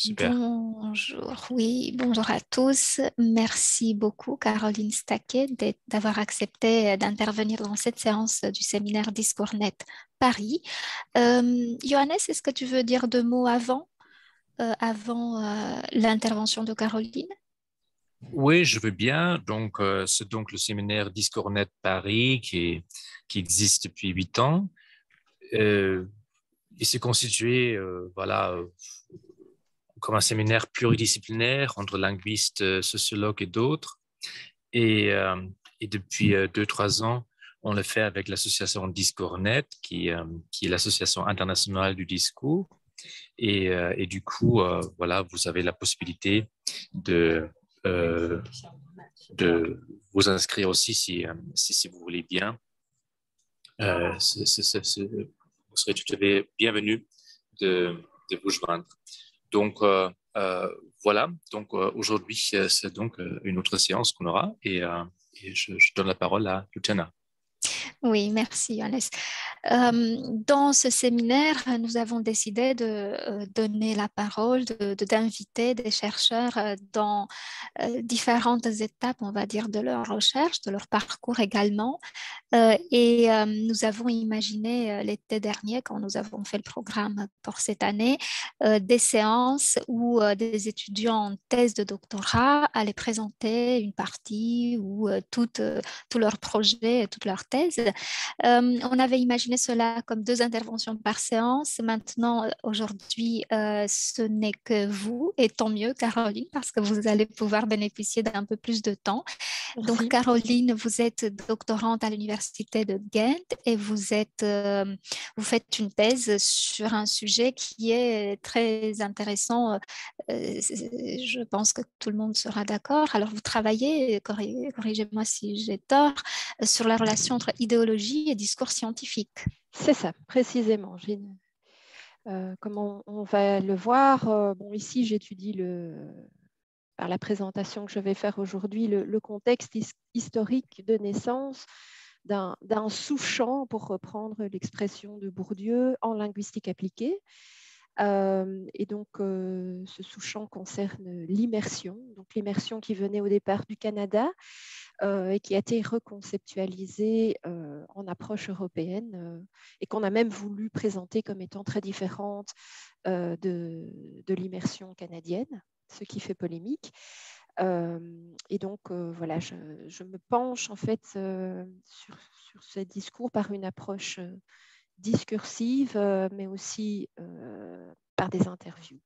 Super. Bonjour, oui, bonjour à tous. Merci beaucoup, Caroline Staquet, d'avoir accepté d'intervenir dans cette séance du séminaire Discournet Paris. Johannes, est-ce que tu veux dire deux mots avant l'intervention de Caroline? Oui, je veux bien. Donc, c'est donc le séminaire Discornet Paris qui existe depuis 8 ans. Euh, il s'est constitué, comme un séminaire pluridisciplinaire entre linguistes, sociologues et d'autres. Et, euh, et depuis 2, 3 ans, on le fait avec l'association Discornet, qui est l'association internationale du discours. Et du coup, voilà, vous avez la possibilité de, euh, de vous inscrire aussi si vous voulez bien. Vous serez tout à fait bienvenus de vous joindre. Donc, voilà. Donc, aujourd'hui, c'est donc une autre séance qu'on aura et je donne la parole à Luciana. Oui, merci, Johannes. Dans ce séminaire, nous avons décidé de donner la parole, d'inviter des chercheurs dans différentes étapes, on va dire, de leur recherche, de leur parcours également. Nous avons imaginé l'été dernier, quand nous avons fait le programme pour cette année, des séances où des étudiants en thèse de doctorat allaient présenter une partie ou tout leur projet, toute leur thèse. On avait imaginé cela comme deux interventions par séance. Maintenant, aujourd'hui, ce n'est que vous, et tant mieux, Caroline, parce que vous allez pouvoir bénéficier d'un peu plus de temps. Donc, Merci. Caroline, vous êtes doctorante à l'Université de Ghent et vous faites une thèse sur un sujet qui est très intéressant. Je pense que tout le monde sera d'accord. Alors, vous travaillez, corrigez-moi si j'ai tort, sur la relation entre idéologie et discours scientifique. C'est ça, précisément. Comme on va le voir, bon, ici j'étudie par la présentation que je vais faire aujourd'hui le contexte historique de naissance d'un sous-champ, pour reprendre l'expression de Bourdieu, en linguistique appliquée. Et donc, ce sous-champ concerne l'immersion, donc l'immersion qui venait au départ du Canada et qui a été reconceptualisée en approche européenne et qu'on a même voulu présenter comme étant très différente de l'immersion canadienne, ce qui fait polémique. Et donc, voilà, je me penche en fait sur ce discours par une approche discursive, mais aussi par des interviews.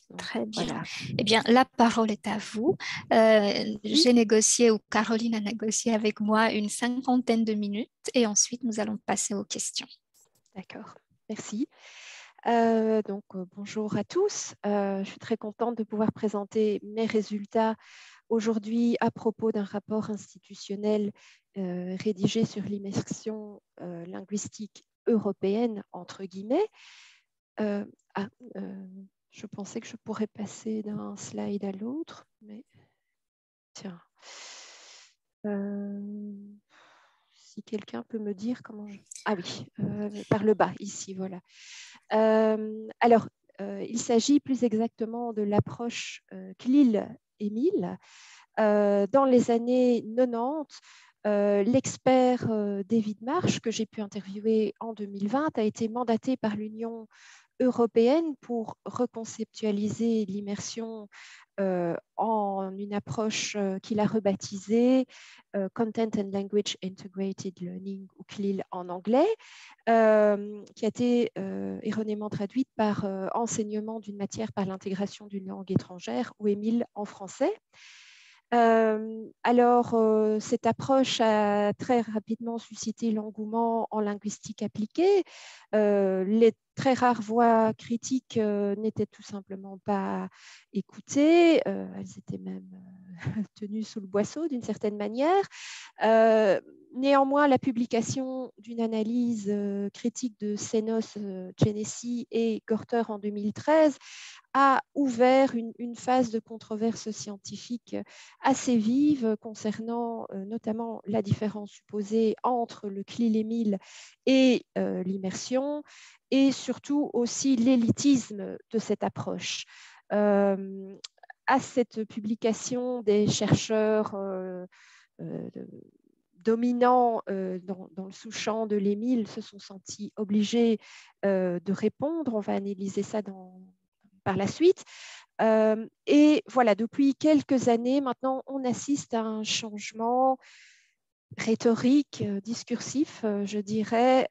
Donc, Très bien. voilà. Eh bien, la parole est à vous. J'ai négocié, ou Caroline a négocié avec moi une cinquantaine de minutes et ensuite nous allons passer aux questions. D'accord, merci. Bonjour à tous. Je suis très contente de pouvoir présenter mes résultats aujourd'hui à propos d'un rapport institutionnel rédigé sur l'immersion linguistique européenne, entre guillemets. Euh, ah, euh, je pensais que je pourrais passer d'un slide à l'autre, mais tiens. Si quelqu'un peut me dire comment je... Ah oui, par le bas, ici, voilà. Il s'agit plus exactement de l'approche CLIL-EMIL. Dans les années 90, l'expert David Marsh, que j'ai pu interviewer en 2020, a été mandaté par l'Union européenne pour reconceptualiser l'immersion en une approche qu'il a rebaptisée Content and Language Integrated Learning, ou CLIL en anglais, qui a été erronément traduite par enseignement d'une matière par l'intégration d'une langue étrangère, ou EMIL en français. Cette approche a très rapidement suscité l'engouement en linguistique appliquée. Les très rares voix critiques n'étaient tout simplement pas écoutées. Elles étaient même tenues sous le boisseau d'une certaine manière. Néanmoins, la publication d'une analyse critique de Senos, Genesi et Gorter en 2013 a ouvert une phase de controverse scientifique assez vive concernant notamment la différence supposée entre le CLIL-EMIL et l'immersion, et surtout aussi l'élitisme de cette approche. À cette publication, des chercheurs dominants dans le sous-champ de l'Émile se sont sentis obligés de répondre. On va analyser ça par la suite. Et voilà, depuis quelques années, maintenant, on assiste à un changement rhétorique, discursif, je dirais,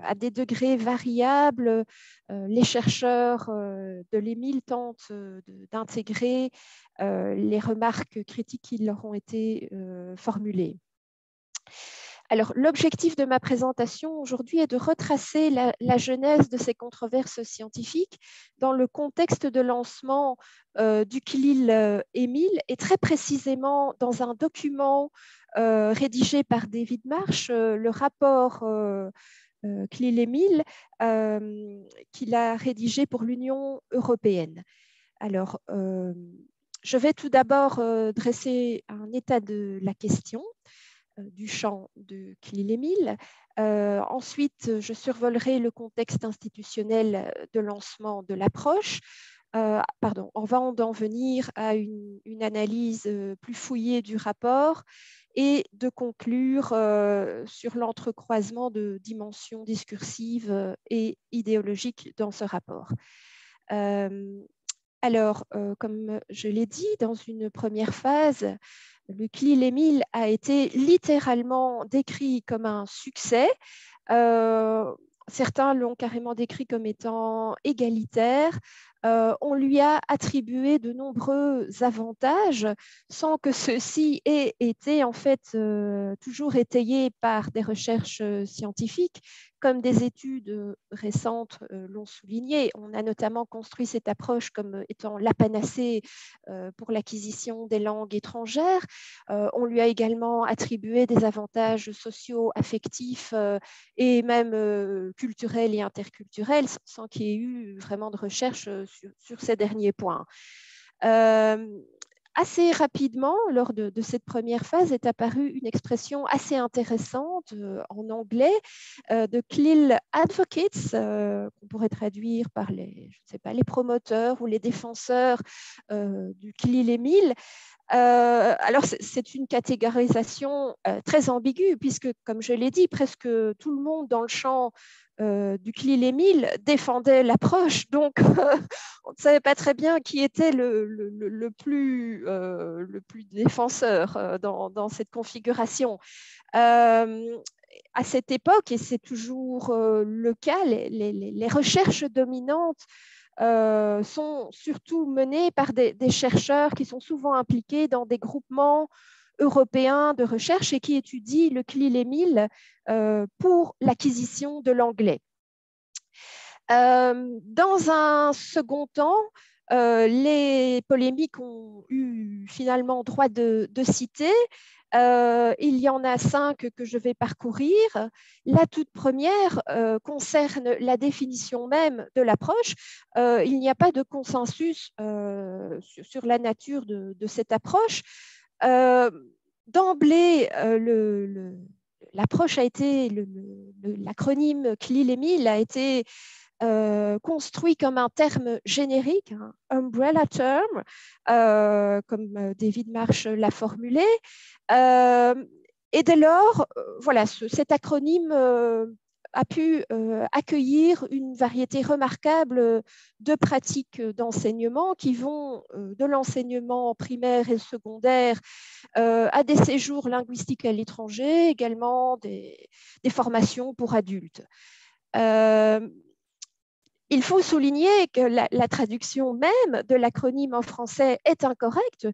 à des degrés variables. Les chercheurs de l'Émile tentent d'intégrer les remarques critiques qui leur ont été formulées. Alors, l'objectif de ma présentation aujourd'hui est de retracer la genèse de ces controverses scientifiques dans le contexte de lancement du CLIL-Émile et très précisément dans un document rédigé par David Marsh, le rapport CLIL-Émile qu'il a rédigé pour l'Union européenne. Alors, je vais tout d'abord dresser un état de la question du champ de CLIL-Émile. Ensuite, je survolerai le contexte institutionnel de lancement de l'approche. Avant d'en venir à une analyse plus fouillée du rapport et de conclure sur l'entrecroisement de dimensions discursives et idéologiques dans ce rapport. Alors, comme je l'ai dit, dans une première phase, le CLIL-Émile a été littéralement décrit comme un succès. Certains l'ont carrément décrit comme étant égalitaire. On lui a attribué de nombreux avantages sans que ceux-ci aient été en fait toujours étayés par des recherches scientifiques, comme des études récentes l'ont souligné. On a notamment construit cette approche comme étant la panacée pour l'acquisition des langues étrangères. On lui a également attribué des avantages sociaux, affectifs et même culturels et interculturels, sans qu'il y ait eu vraiment de recherche sur ces derniers points. Assez rapidement, lors de cette première phase, est apparue une expression assez intéressante en anglais de CLIL Advocates, qu'on pourrait traduire par les promoteurs ou les défenseurs du CLIL-Émile. Alors, c'est une catégorisation très ambiguë, puisque, comme je l'ai dit, presque tout le monde dans le champ du CLIL-Émile défendait l'approche, donc on ne savait pas très bien qui était le plus défenseur dans cette configuration. À cette époque, et c'est toujours le cas, les recherches dominantes sont surtout menées par des chercheurs qui sont souvent impliqués dans des groupements européens de recherche et qui étudient le CLIL-Émile pour l'acquisition de l'anglais. Dans un second temps, les polémiques ont eu finalement droit de citer. Il y en a 5 que je vais parcourir. La toute première concerne la définition même de l'approche. Il n'y a pas de consensus sur la nature de cette approche. D'emblée, l'approche a été, l'acronyme CLIL-Émile a été construit comme un terme générique, un umbrella term, comme David Marsh l'a formulé. Et dès lors, voilà, cet acronyme a pu accueillir une variété remarquable de pratiques d'enseignement qui vont de l'enseignement primaire et secondaire à des séjours linguistiques à l'étranger, également des formations pour adultes. Il faut souligner que la traduction même de l'acronyme en français est incorrecte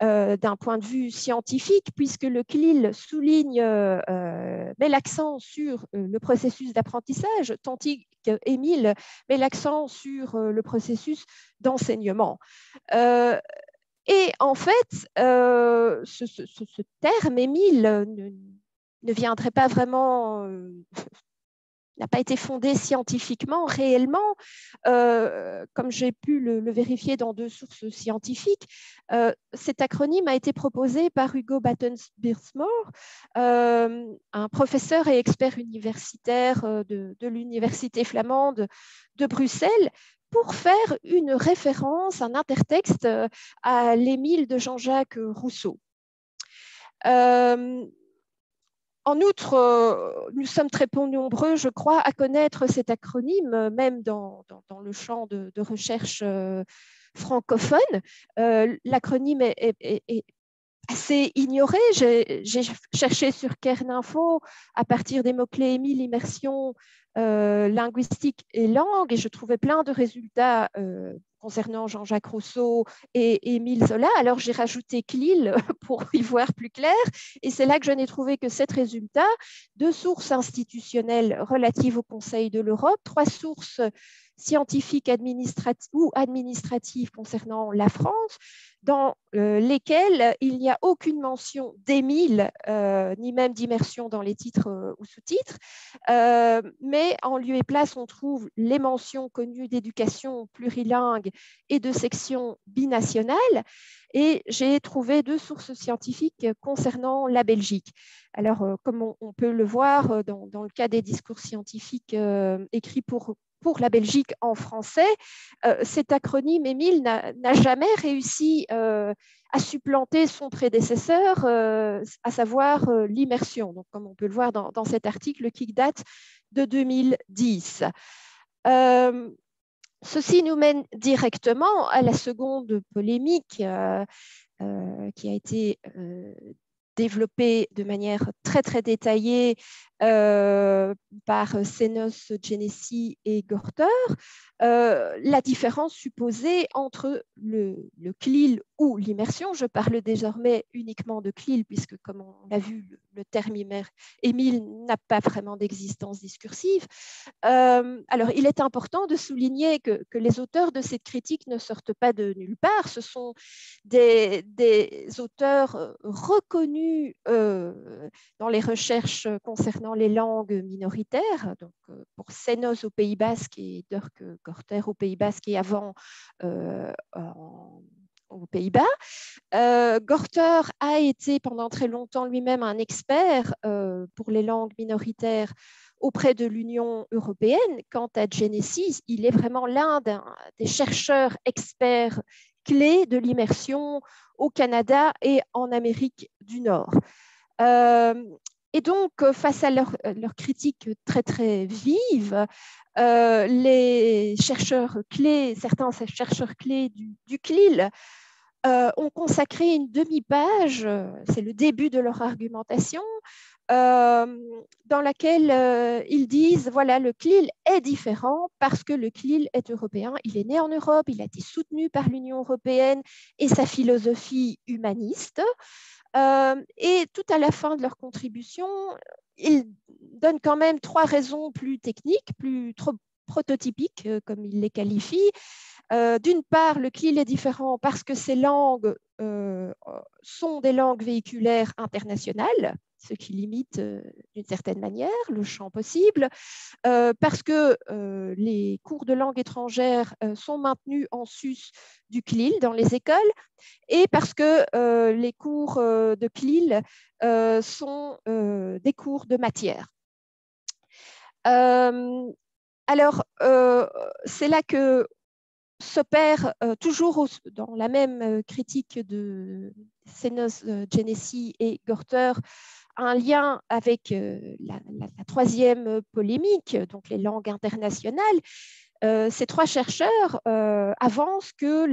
d'un point de vue scientifique, puisque le CLIL souligne, met l'accent sur le processus d'apprentissage, tandis qu'Émile met l'accent sur le processus d'enseignement. Et en fait, ce terme Émile ne viendrait pas vraiment... n'a pas été fondé scientifiquement, réellement, comme j'ai pu le vérifier dans 2 sources scientifiques. Cet acronyme a été proposé par Hugo Battens-Birdsmore, un professeur et expert universitaire de l'Université flamande de Bruxelles, pour faire une référence, un intertexte à l'Émile de Jean-Jacques Rousseau. En outre, nous sommes très peu nombreux, je crois, à connaître cet acronyme, même dans le champ de recherche francophone. L'acronyme est assez ignoré. J'ai cherché sur Kerninfo à partir des mots-clés Émile, immersion, linguistique et langue, et je trouvais plein de résultats concernant Jean-Jacques Rousseau et Émile Zola. Alors j'ai rajouté CLIL pour y voir plus clair, et c'est là que je n'ai trouvé que 7 résultats, 2 sources institutionnelles relatives au Conseil de l'Europe, 3 sources scientifiques ou administratives concernant la France, dans lesquelles il n'y a aucune mention d'Émile, ni même d'immersion dans les titres ou sous-titres, mais en lieu et place, on trouve les mentions connues d'éducation plurilingue et de section binationale, et j'ai trouvé 2 sources scientifiques concernant la Belgique. Alors, comme on peut le voir dans le cas des discours scientifiques écrits pour la Belgique en français, cet acronyme Émile n'a jamais réussi à supplanter son prédécesseur, à savoir l'immersion. Donc, comme on peut le voir dans cet article qui date de 2010. Ceci nous mène directement à la seconde polémique qui a été développée de manière très, très détaillée par Senos, Genesi et Gorter, la différence supposée entre le CLIL ou l'immersion. Je parle désormais uniquement de CLIL, puisque, comme on l'a vu, le terme Émile n'a pas vraiment d'existence discursive. Alors, il est important de souligner que les auteurs de cette critique ne sortent pas de nulle part. Ce sont des auteurs reconnus dans les recherches concernant les langues minoritaires, donc pour Senos au Pays Basque et Dirk Gorter au Pays Basque et avant aux Pays-Bas. Gorter a été pendant très longtemps lui-même un expert pour les langues minoritaires auprès de l'Union européenne. Quant à Genesi, il est vraiment l'un des chercheurs experts clés de l'immersion au Canada et en Amérique du Nord. Et donc, face à leur critique très, très vive, les chercheurs clés, certains chercheurs clés du CLIL, ont consacré une demi-page, c'est le début de leur argumentation, dans laquelle ils disent, voilà, le CLIL est différent parce que le CLIL est européen, il est né en Europe, il a été soutenu par l'Union européenne et sa philosophie humaniste. Et tout à la fin de leur contribution, ils donnent quand même 3 raisons plus techniques, plus prototypiques, comme ils les qualifient. D'une part, le CLIL est différent parce que ces langues sont des langues véhiculaires internationales, ce qui limite d'une certaine manière le champ possible, parce que les cours de langue étrangère sont maintenus en sus du CLIL dans les écoles, et parce que les cours de CLIL sont des cours de matière. Alors, c'est là que s'opère toujours dans la même critique de Senos, Genesi et Gorter, un lien avec la 3e polémique, donc les langues internationales. Ces 3 chercheurs avancent que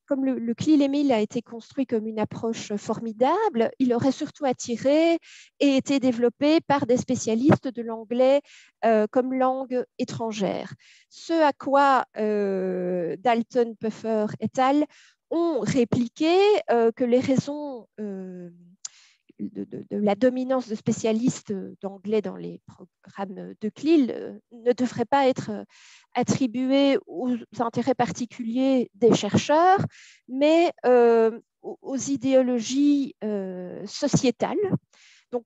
comme le CLIL Émile a été construit comme une approche formidable, il aurait surtout attiré et été développé par des spécialistes de l'anglais comme langue étrangère. Ce à quoi Dalton, Puffer et al. Ont répliqué que les raisons de la dominance de spécialistes d'anglais dans les programmes de CLIL ne devraient pas être attribuées aux intérêts particuliers des chercheurs, mais aux idéologies sociétales. Donc,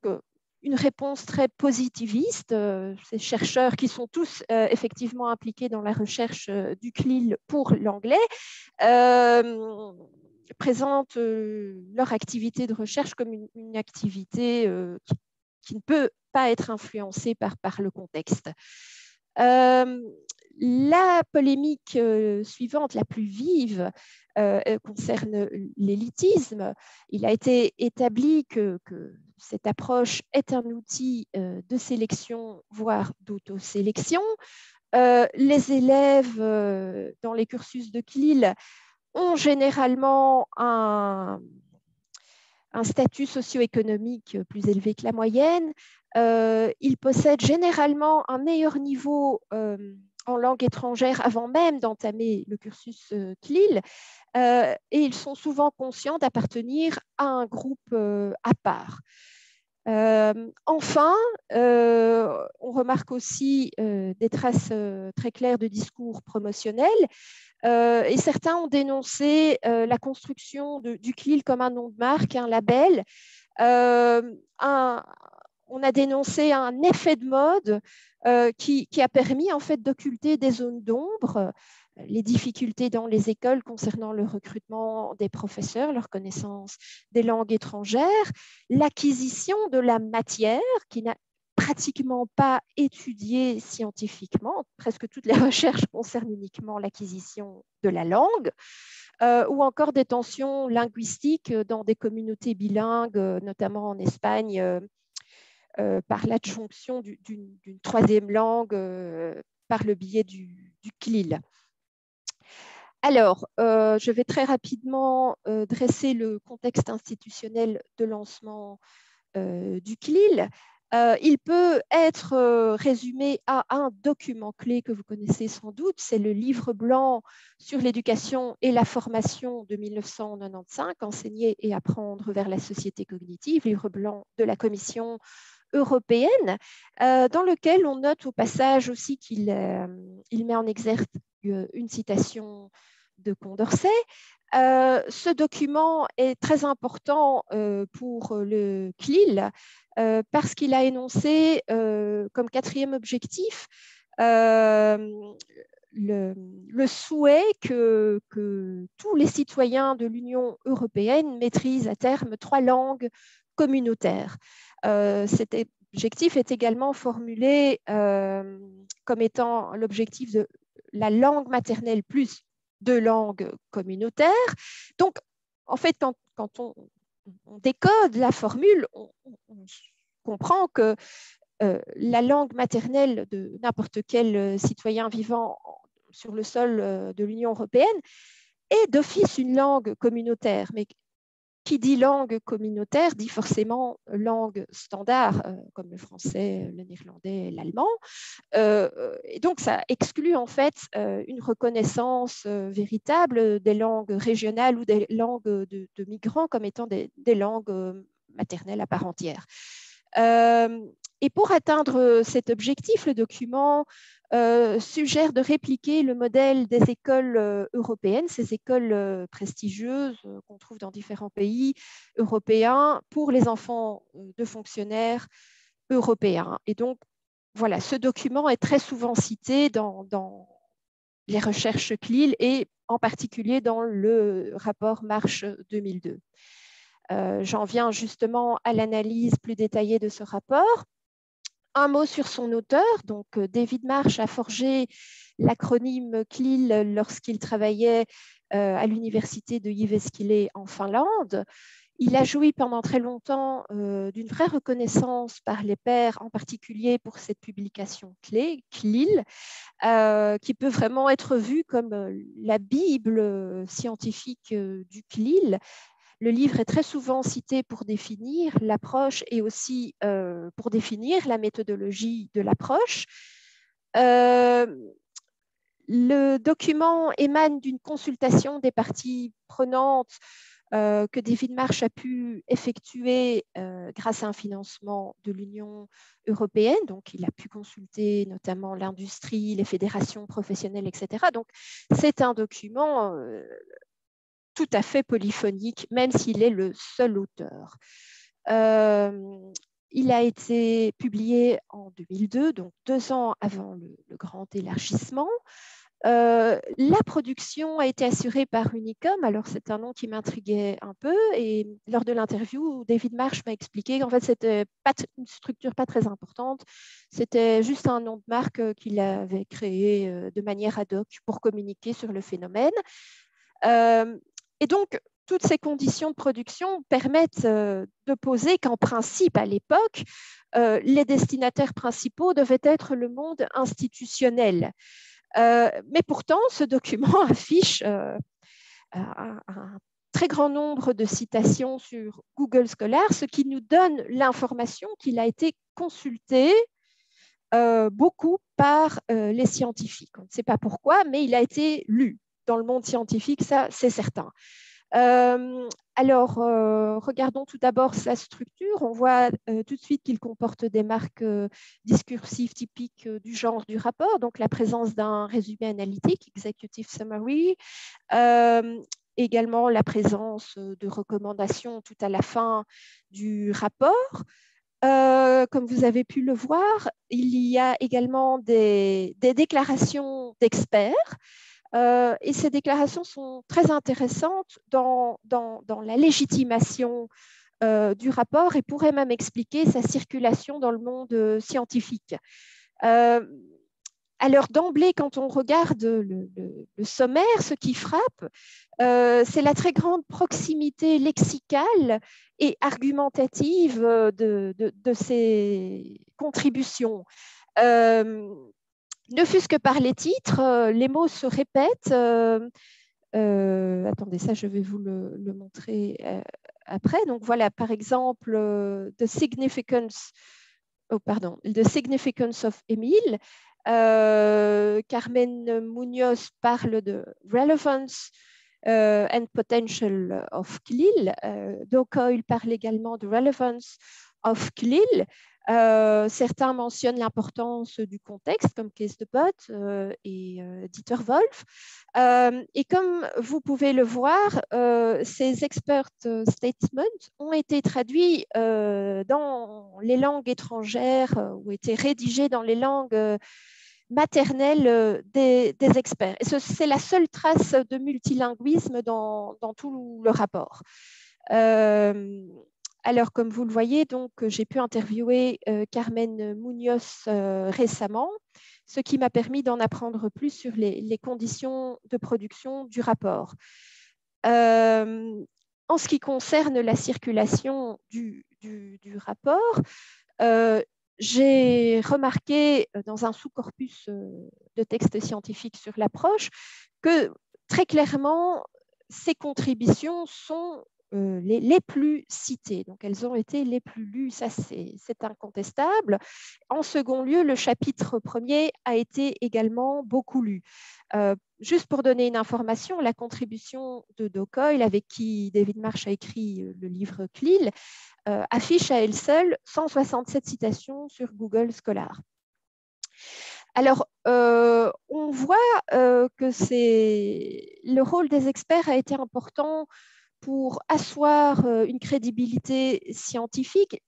une réponse très positiviste. Ces chercheurs qui sont tous effectivement impliqués dans la recherche du CLIL pour l'anglais présentent leur activité de recherche comme une activité qui ne peut pas être influencée par le contexte. La polémique suivante, la plus vive, concerne l'élitisme. Il a été établi que cette approche est un outil de sélection, voire d'autosélection. Les élèves dans les cursus de CLIL ont généralement un statut socio-économique plus élevé que la moyenne. Ils possèdent généralement un meilleur niveau en langue étrangère avant même d'entamer le cursus CLIL. Et ils sont souvent conscients d'appartenir à un groupe à part. Enfin, on remarque aussi des traces très claires de discours promotionnels. Et certains ont dénoncé la construction du CLIL comme un nom de marque, un label. On a dénoncé un effet de mode qui a permis en fait d'occulter des zones d'ombre, les difficultés dans les écoles concernant le recrutement des professeurs, leur connaissance des langues étrangères, l'acquisition de la matière qui n'a pratiquement pas étudié scientifiquement. Presque toutes les recherches concernent uniquement l'acquisition de la langue, ou encore des tensions linguistiques dans des communautés bilingues, notamment en Espagne, par l'adjonction d'une troisième langue par le biais du CLIL. Alors, je vais très rapidement dresser le contexte institutionnel de lancement du CLIL. Il peut être résumé à un document clé que vous connaissez sans doute, c'est le livre blanc sur l'éducation et la formation de 1995, Enseigner et apprendre vers la société cognitive, livre blanc de la Commission européenne, dans lequel on note au passage aussi qu'il met en exergue une citation de Condorcet. Ce document est très important pour le CLIL parce qu'il a énoncé comme quatrième objectif le souhait que tous les citoyens de l'Union européenne maîtrisent à terme 3 langues communautaires. Cet objectif est également formulé comme étant l'objectif de la langue maternelle plus 2 langues communautaires. Donc, en fait, quand on décode la formule, on comprend que la langue maternelle de n'importe quel citoyen vivant sur le sol de l'Union européenne est d'office une langue communautaire. Mais qui dit langue communautaire dit forcément langue standard, comme le français, le néerlandais, l'allemand. Et donc, ça exclut en fait une reconnaissance véritable des langues régionales ou des langues de migrants comme étant des langues maternelles à part entière. Et pour atteindre cet objectif, le document suggère de répliquer le modèle des écoles européennes, ces écoles prestigieuses qu'on trouve dans différents pays européens pour les enfants de fonctionnaires européens. Et donc, voilà, ce document est très souvent cité dans les recherches CLIL et en particulier dans le rapport Marsh 2002. J'en viens justement à l'analyse plus détaillée de ce rapport. Un mot sur son auteur. Donc, David Marsh a forgé l'acronyme CLIL lorsqu'il travaillait à l'université de Jyväskylä en Finlande. Il a joui pendant très longtemps d'une vraie reconnaissance par les pairs, en particulier pour cette publication clé, CLIL, qui peut vraiment être vue comme la Bible scientifique du CLIL. Le livre est très souvent cité pour définir l'approche et aussi pour définir la méthodologie de l'approche. Le document émane d'une consultation des parties prenantes que David Marsh a pu effectuer grâce à un financement de l'Union européenne. Donc, il a pu consulter notamment l'industrie, les fédérations professionnelles, etc. Donc, c'est un document tout à fait polyphonique, même s'il est le seul auteur. Il a été publié en 2002, donc 2 ans avant le grand élargissement. La production a été assurée par Unicom. Alors, c'est un nom qui m'intriguait un peu. Et lors de l'interview, David Marsh m'a expliqué qu'en fait, c'était pas une structure pas très importante. C'était juste un nom de marque qu'il avait créé de manière ad hoc pour communiquer sur le phénomène. Et donc, toutes ces conditions de production permettent de poser qu'en principe, à l'époque, les destinataires principaux devaient être le monde institutionnel. Mais pourtant, ce document affiche un très grand nombre de citations sur Google Scholar, ce qui nous donne l'information qu'il a été consulté beaucoup par les scientifiques. On ne sait pas pourquoi, mais il a été lu dans le monde scientifique, ça c'est certain. Alors, regardons tout d'abord sa structure. On voit tout de suite qu'il comporte des marques discursives typiques du genre du rapport, donc la présence d'un résumé analytique, executive summary, également la présence de recommandations tout à la fin du rapport. Comme vous avez pu le voir, il y a également des déclarations d'experts. Et ces déclarations sont très intéressantes dans la légitimation du rapport et pourraient même expliquer sa circulation dans le monde scientifique. Alors d'emblée, quand on regarde le sommaire, ce qui frappe, c'est la très grande proximité lexicale et argumentative de ces contributions. Ne fût-ce que par les titres, les mots se répètent. Attendez, ça, je vais vous le montrer après. Donc voilà, par exemple, The Significance of Emile. Carmen Munoz parle de Relevance and Potential of CLIL. Doug Coyle parle également de Relevance of CLIL. Certains mentionnent l'importance du contexte, comme Kees de Bot et Dieter Wolf. Et comme vous pouvez le voir, ces expert statements ont été traduits dans les langues étrangères ou été rédigés dans les langues maternelles des experts. Et c'est la seule trace de multilinguisme dans tout le rapport. Alors, comme vous le voyez, donc, j'ai pu interviewer Carmen Munoz récemment, ce qui m'a permis d'en apprendre plus sur les conditions de production du rapport. En ce qui concerne la circulation du rapport, j'ai remarqué dans un sous-corpus de textes scientifiques sur l'approche que très clairement, ces contributions sont les plus citées. Donc, elles ont été les plus lues, ça c'est incontestable. En second lieu, le chapitre premier a été également beaucoup lu. Juste pour donner une information, la contribution de Doug Coyle, avec qui David Marsh a écrit le livre CLIL, affiche à elle seule 167 citations sur Google Scholar. Alors, on voit que le rôle des experts a été important pour asseoir une crédibilité scientifique.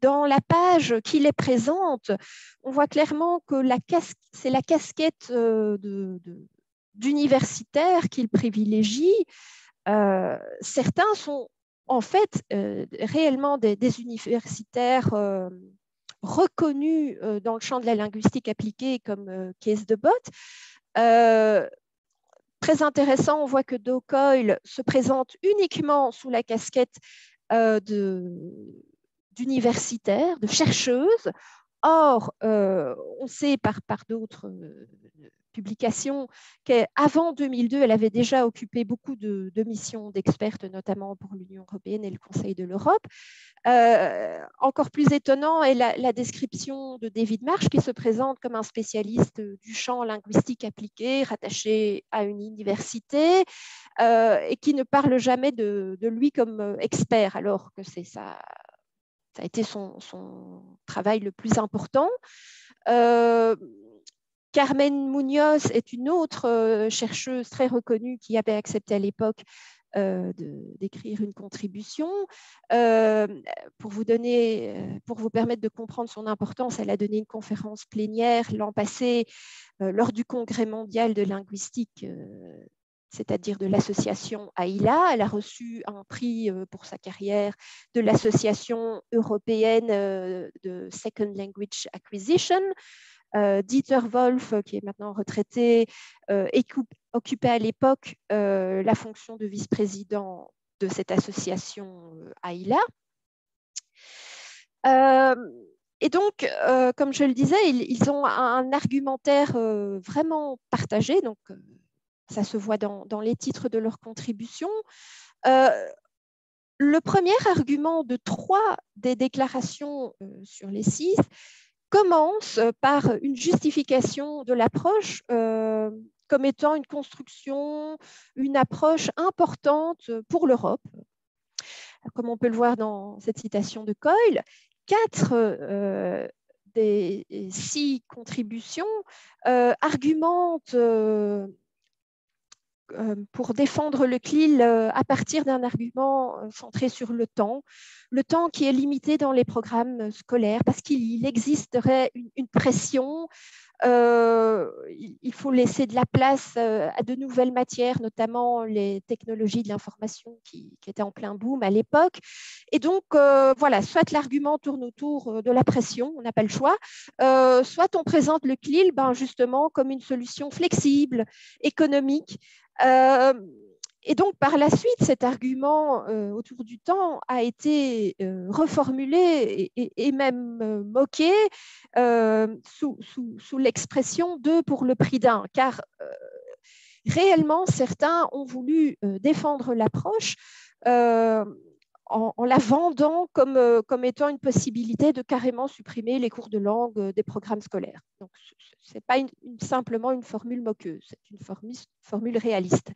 Dans la page qui les présente, on voit clairement que c'est la casquette d'universitaires qu'il privilégie. Certains sont en fait réellement des universitaires reconnus dans le champ de la linguistique appliquée comme Kees de Bot. Très intéressant, on voit que Doug Coyle se présente uniquement sous la casquette d'universitaire, de chercheuse. Or, on sait par d'autres publications qu'avant 2002, elle avait déjà occupé beaucoup de missions d'expertes, notamment pour l'Union européenne et le Conseil de l'Europe. Encore plus étonnant est la description de David Marsh, qui se présente comme un spécialiste du champ linguistique appliqué, rattaché à une université, et qui ne parle jamais de lui comme expert, alors que ça a été son travail le plus important. Carmen Munoz est une autre chercheuse très reconnue qui avait accepté à l'époque d'écrire une contribution. Pour vous permettre de comprendre son importance, elle a donné une conférence plénière l'an passé lors du Congrès mondial de linguistique, c'est-à-dire de l'association AILA. Elle a reçu un prix pour sa carrière de l'association européenne de Second Language Acquisition. Dieter Wolf, qui est maintenant retraité, occupait à l'époque la fonction de vice-président de cette association AILA. Et donc, comme je le disais, ils ont un argumentaire vraiment partagé, donc ça se voit dans les titres de leur contribution. Le premier argument de 3 des déclarations sur les 6 commence par une justification de l'approche comme étant une construction, une approche importante pour l'Europe. Comme on peut le voir dans cette citation de Coyle, 4 des 6 contributions argumentent pour défendre le CLIL à partir d'un argument centré sur le temps qui est limité dans les programmes scolaires parce qu'il existerait une pression. Il faut laisser de la place à de nouvelles matières, notamment les technologies de l'information qui étaient en plein boom à l'époque. Et donc, voilà, soit l'argument tourne autour de la pression, on n'a pas le choix, soit on présente le CLIL justement comme une solution flexible, économique. Et donc, par la suite, cet argument autour du temps a été reformulé et même moqué sous l'expression « 2 pour le prix d'un », car réellement, certains ont voulu défendre l'approche en la vendant comme étant une possibilité de carrément supprimer les cours de langue des programmes scolaires. Donc, ce n'est pas simplement une formule moqueuse, c'est une formule réaliste.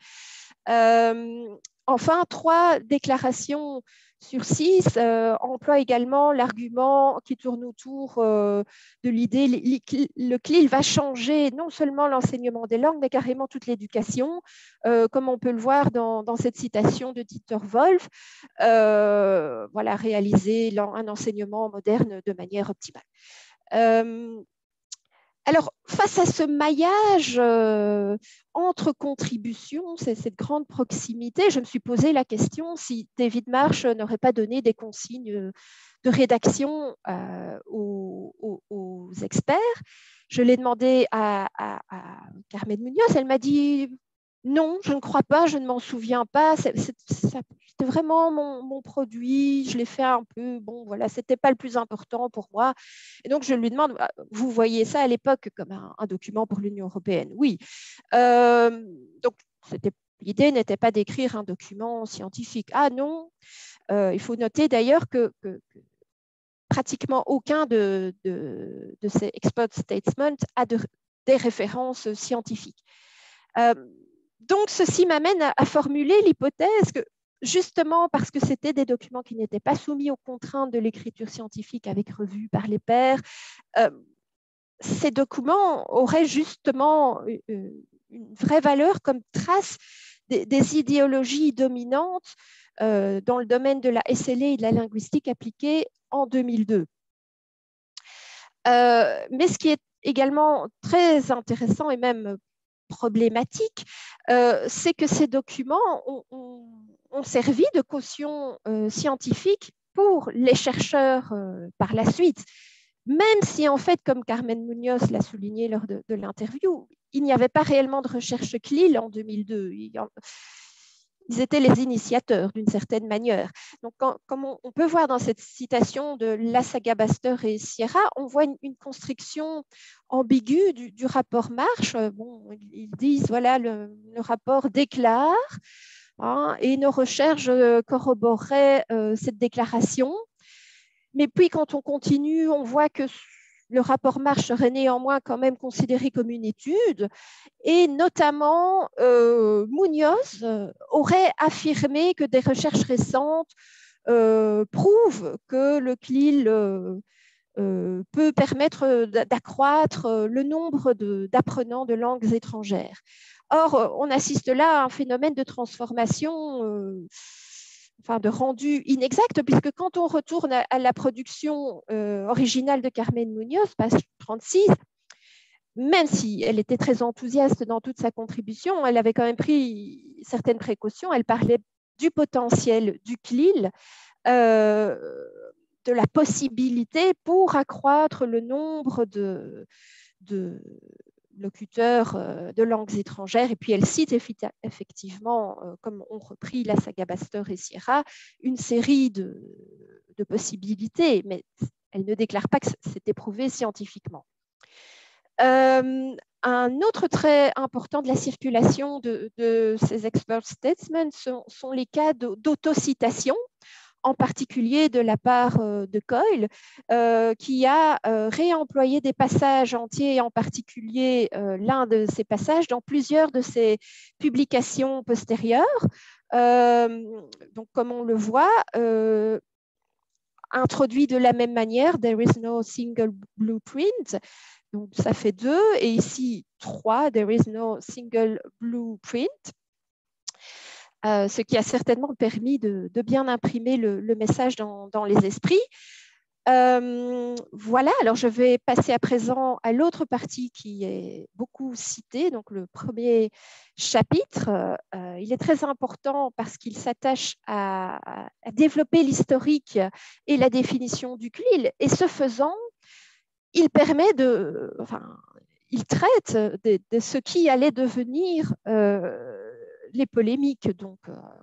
Enfin, 3 déclarations sur 6 emploient également l'argument qui tourne autour de l'idée le CLIL va changer non seulement l'enseignement des langues, mais carrément toute l'éducation, comme on peut le voir dans cette citation de Dieter Wolf, voilà, réaliser un enseignement moderne de manière optimale. Alors, face à ce maillage entre contributions, cette grande proximité, je me suis posé la question si David Marsh n'aurait pas donné des consignes de rédaction aux experts. Je l'ai demandé à Carmen Munoz, elle m'a dit non, je ne crois pas, je ne m'en souviens pas, c'était vraiment mon produit, je l'ai fait un peu, bon voilà, ce n'était pas le plus important pour moi. Et donc je lui demande, vous voyez ça à l'époque comme un document pour l'Union européenne? Oui. Donc l'idée n'était pas d'écrire un document scientifique. Ah non, il faut noter d'ailleurs que pratiquement aucun de ces expert statements a des références scientifiques. Donc, ceci m'amène à formuler l'hypothèse que, justement parce que c'était des documents qui n'étaient pas soumis aux contraintes de l'écriture scientifique avec revue par les pairs, ces documents auraient justement une vraie valeur comme trace des idéologies dominantes dans le domaine de la SLA et de la linguistique appliquée en 2002. Mais ce qui est également très intéressant et même problématique, c'est que ces documents ont servi de caution scientifique pour les chercheurs par la suite, même si en fait, comme Carmen Munoz l'a souligné lors de l'interview, il n'y avait pas réellement de recherche CLIL en 2002. Ils étaient les initiateurs d'une certaine manière. Donc, comme on peut voir dans cette citation de Lasaga, Baster et Sierra, on voit une construction ambiguë du rapport Marsh. Bon, ils disent, voilà, le rapport déclare, et nos recherches corroboreraient cette déclaration. Mais puis, quand on continue, on voit que le rapport Marsh serait néanmoins quand même considéré comme une étude, et notamment Munoz aurait affirmé que des recherches récentes prouvent que le CLIL peut permettre d'accroître le nombre d'apprenants de langues étrangères. Or, on assiste là à un phénomène de transformation, de rendu inexact, puisque quand on retourne à la production originale de Carmen Muñoz, page 36, même si elle était très enthousiaste dans toute sa contribution, elle avait quand même pris certaines précautions. Elle parlait du potentiel du CLIL, de la possibilité pour accroître le nombre de locuteurs de langues étrangères. Et puis elle cite effectivement, comme ont repris la saga Baster et Sierra, une série de possibilités, mais elle ne déclare pas que c'était prouvé scientifiquement. Un autre trait important de la circulation de ces expert statements sont les cas d'autocitation, en particulier de la part de Coyle, qui a réemployé des passages entiers, en particulier l'un de ces passages, dans plusieurs de ses publications postérieures. Donc, comme on le voit, introduit de la même manière, there is no single blueprint. Donc, ça fait 2, et ici 3, there is no single blueprint. Ce qui a certainement permis de bien imprimer le message dans les esprits. Voilà, alors je vais passer à présent à l'autre partie qui est beaucoup citée, donc le premier chapitre. Il est très important parce qu'il s'attache à développer l'historique et la définition du CLIL, et ce faisant, il permet il traite de ce qui allait devenir les polémiques donc,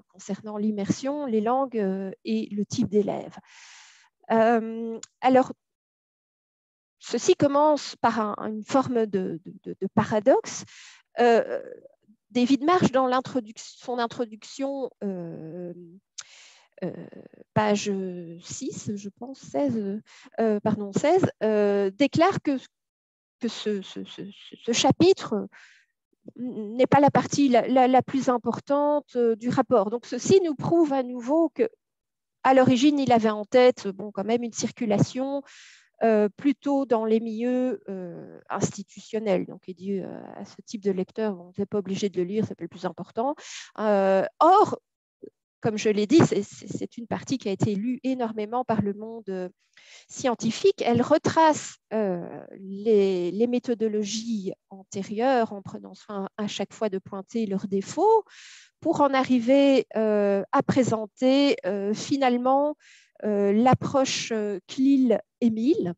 concernant l'immersion, les langues et le type d'élèves. Alors, ceci commence par une forme de paradoxe. David Marsh, dans son introduction, page 6, je pense, 16, déclare que ce chapitre n'est pas la partie la plus importante du rapport. Donc, ceci nous prouve à nouveau qu'à l'origine, il avait en tête quand même une circulation plutôt dans les milieux institutionnels. Donc, il dit à ce type de lecteur, on n'est pas obligé de le lire, c'est le plus important. Or, comme je l'ai dit, c'est une partie qui a été lue énormément par le monde scientifique. Elle retrace les méthodologies antérieures en prenant soin à chaque fois de pointer leurs défauts pour en arriver à présenter finalement l'approche CLIL-EMIL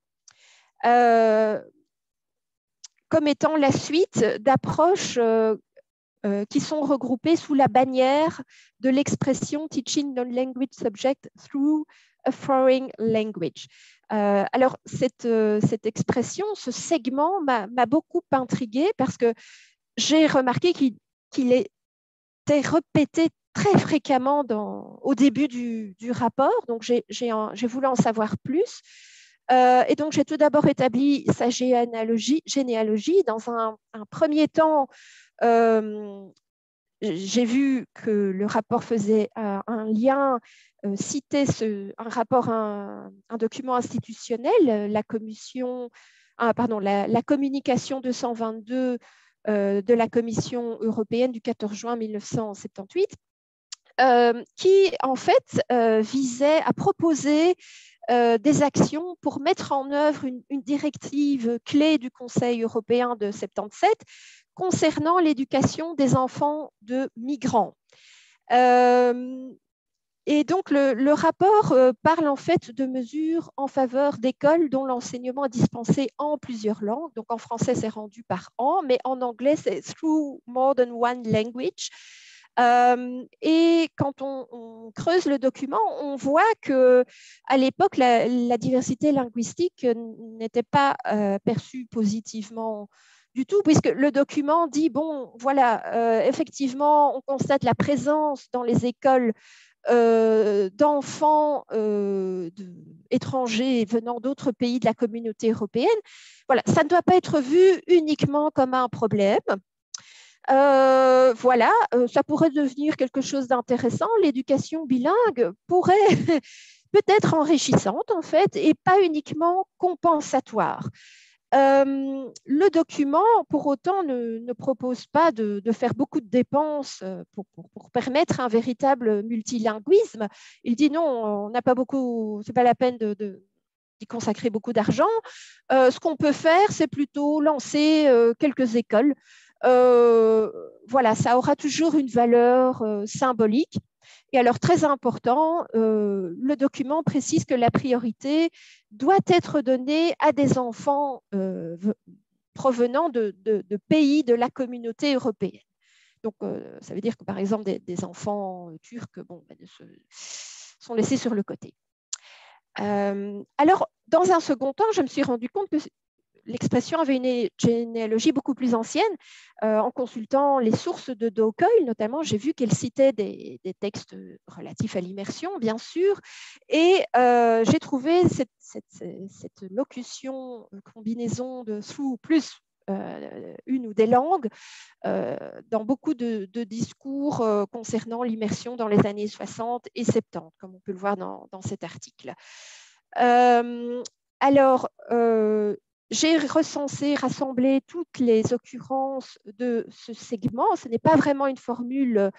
comme étant la suite d'approches qui sont regroupées sous la bannière de l'expression Teaching Non-Language Subject Through a Foreign Language. Alors, cette expression, ce segment m'a beaucoup intriguée parce que j'ai remarqué qu'il était répété très fréquemment au début du rapport, donc j'ai voulu en savoir plus. Et donc, j'ai tout d'abord établi sa généalogie. Dans un premier temps, j'ai vu que le rapport faisait un lien, citait un document institutionnel, la communication 222 de la Commission européenne du 14 juin 1978, qui en fait visait à proposer des actions pour mettre en œuvre une directive clé du Conseil européen de 1977 concernant l'éducation des enfants de migrants. Et donc, le rapport parle en fait de mesures en faveur d'écoles dont l'enseignement est dispensé en plusieurs langues. Donc, en français, c'est rendu par an, mais en anglais, c'est through more than one language. Et quand on creuse le document, on voit qu'à l'époque, la diversité linguistique n'était pas perçue positivement du tout, puisque le document dit, bon, voilà, effectivement, on constate la présence dans les écoles d'enfants étrangers venant d'autres pays de la communauté européenne. Voilà, ça ne doit pas être vu uniquement comme un problème. Ça pourrait devenir quelque chose d'intéressant. L'éducation bilingue pourrait peut être enrichissante en fait et pas uniquement compensatoire. Le document, pour autant, ne propose pas de faire beaucoup de dépenses pour permettre un véritable multilinguisme. Il dit non, on n'a pas beaucoup, c'est pas la peine d'y consacrer beaucoup d'argent. Ce qu'on peut faire, c'est plutôt lancer quelques écoles. Voilà, ça aura toujours une valeur symbolique. Et alors, très important, le document précise que la priorité doit être donnée à des enfants provenant de pays de la communauté européenne. Donc, ça veut dire que, par exemple, des enfants turcs sont laissés sur le côté. Alors, dans un second temps, je me suis rendu compte que l'expression avait une généalogie beaucoup plus ancienne. En consultant les sources de Docoyle, notamment, j'ai vu qu'elle citait des textes relatifs à l'immersion, bien sûr, et j'ai trouvé cette locution, combinaison de through plus une ou des langues dans beaucoup de discours concernant l'immersion dans les années 60 et 70, comme on peut le voir dans cet article. Alors, j'ai rassemblé toutes les occurrences de ce segment. Ce n'est pas vraiment une formule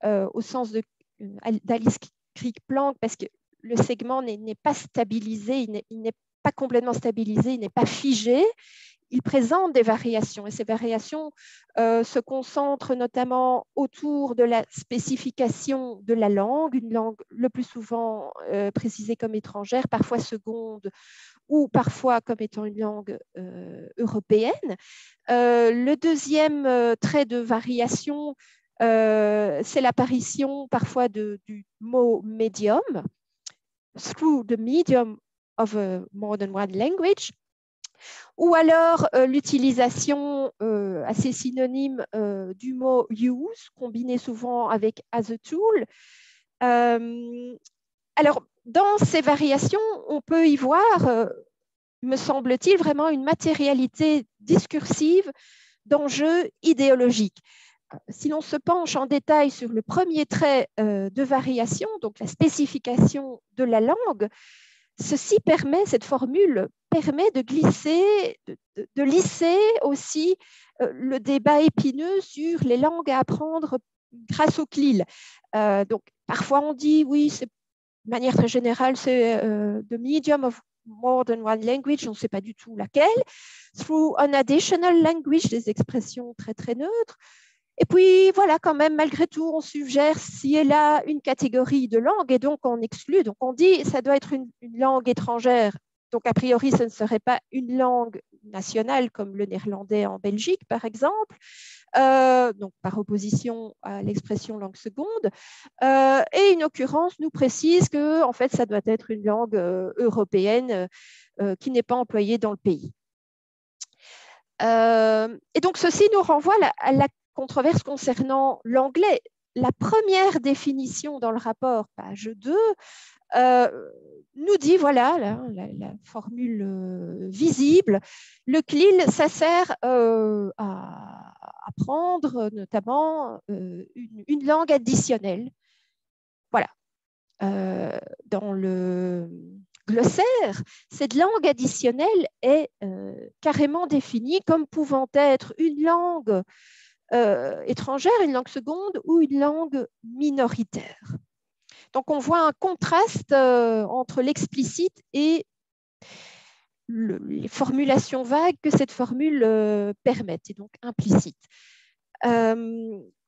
au sens d'Alice Kirkpatrick parce que le segment n'est pas stabilisé, il n'est pas complètement stabilisé, il n'est pas figé. Il présente des variations et ces variations se concentrent notamment autour de la spécification de la langue, une langue le plus souvent précisée comme étrangère, parfois seconde ou parfois comme étant une langue européenne. Le deuxième trait de variation, c'est l'apparition parfois du mot médium, through the medium of a more than one language, ou alors l'utilisation assez synonyme du mot use, combiné souvent avec as a tool. Alors, dans ces variations, on peut y voir, me semble-t-il, vraiment une matérialité discursive d'enjeux idéologiques. Si l'on se penche en détail sur le premier trait de variation, donc la spécification de la langue, cette formule permet de glisser, de lisser aussi le débat épineux sur les langues à apprendre grâce au CLIL. Donc, parfois on dit, oui, de manière très générale, c'est the medium of more than one language, on ne sait pas du tout laquelle. Through an additional language, des expressions très, très neutres. Et puis, voilà, quand même, malgré tout, on suggère si elle a une catégorie de langue et donc on exclut. Donc, on dit ça doit être une langue étrangère. Donc, a priori, ce ne serait pas une langue nationale comme le néerlandais en Belgique, par exemple, donc par opposition à l'expression langue seconde. Et une occurrence nous précise que, en fait, ça doit être une langue européenne qui n'est pas employée dans le pays. Et donc, ceci nous renvoie à la controverse concernant l'anglais. La première définition dans le rapport, page 2, nous dit, voilà, la formule visible, le CLIL, ça sert à apprendre notamment une langue additionnelle. Voilà. Dans le glossaire, cette langue additionnelle est carrément définie comme pouvant être une langue étrangère, une langue seconde ou une langue minoritaire. Donc, on voit un contraste entre l'explicite et les formulations vagues que cette formule permet, et donc implicite.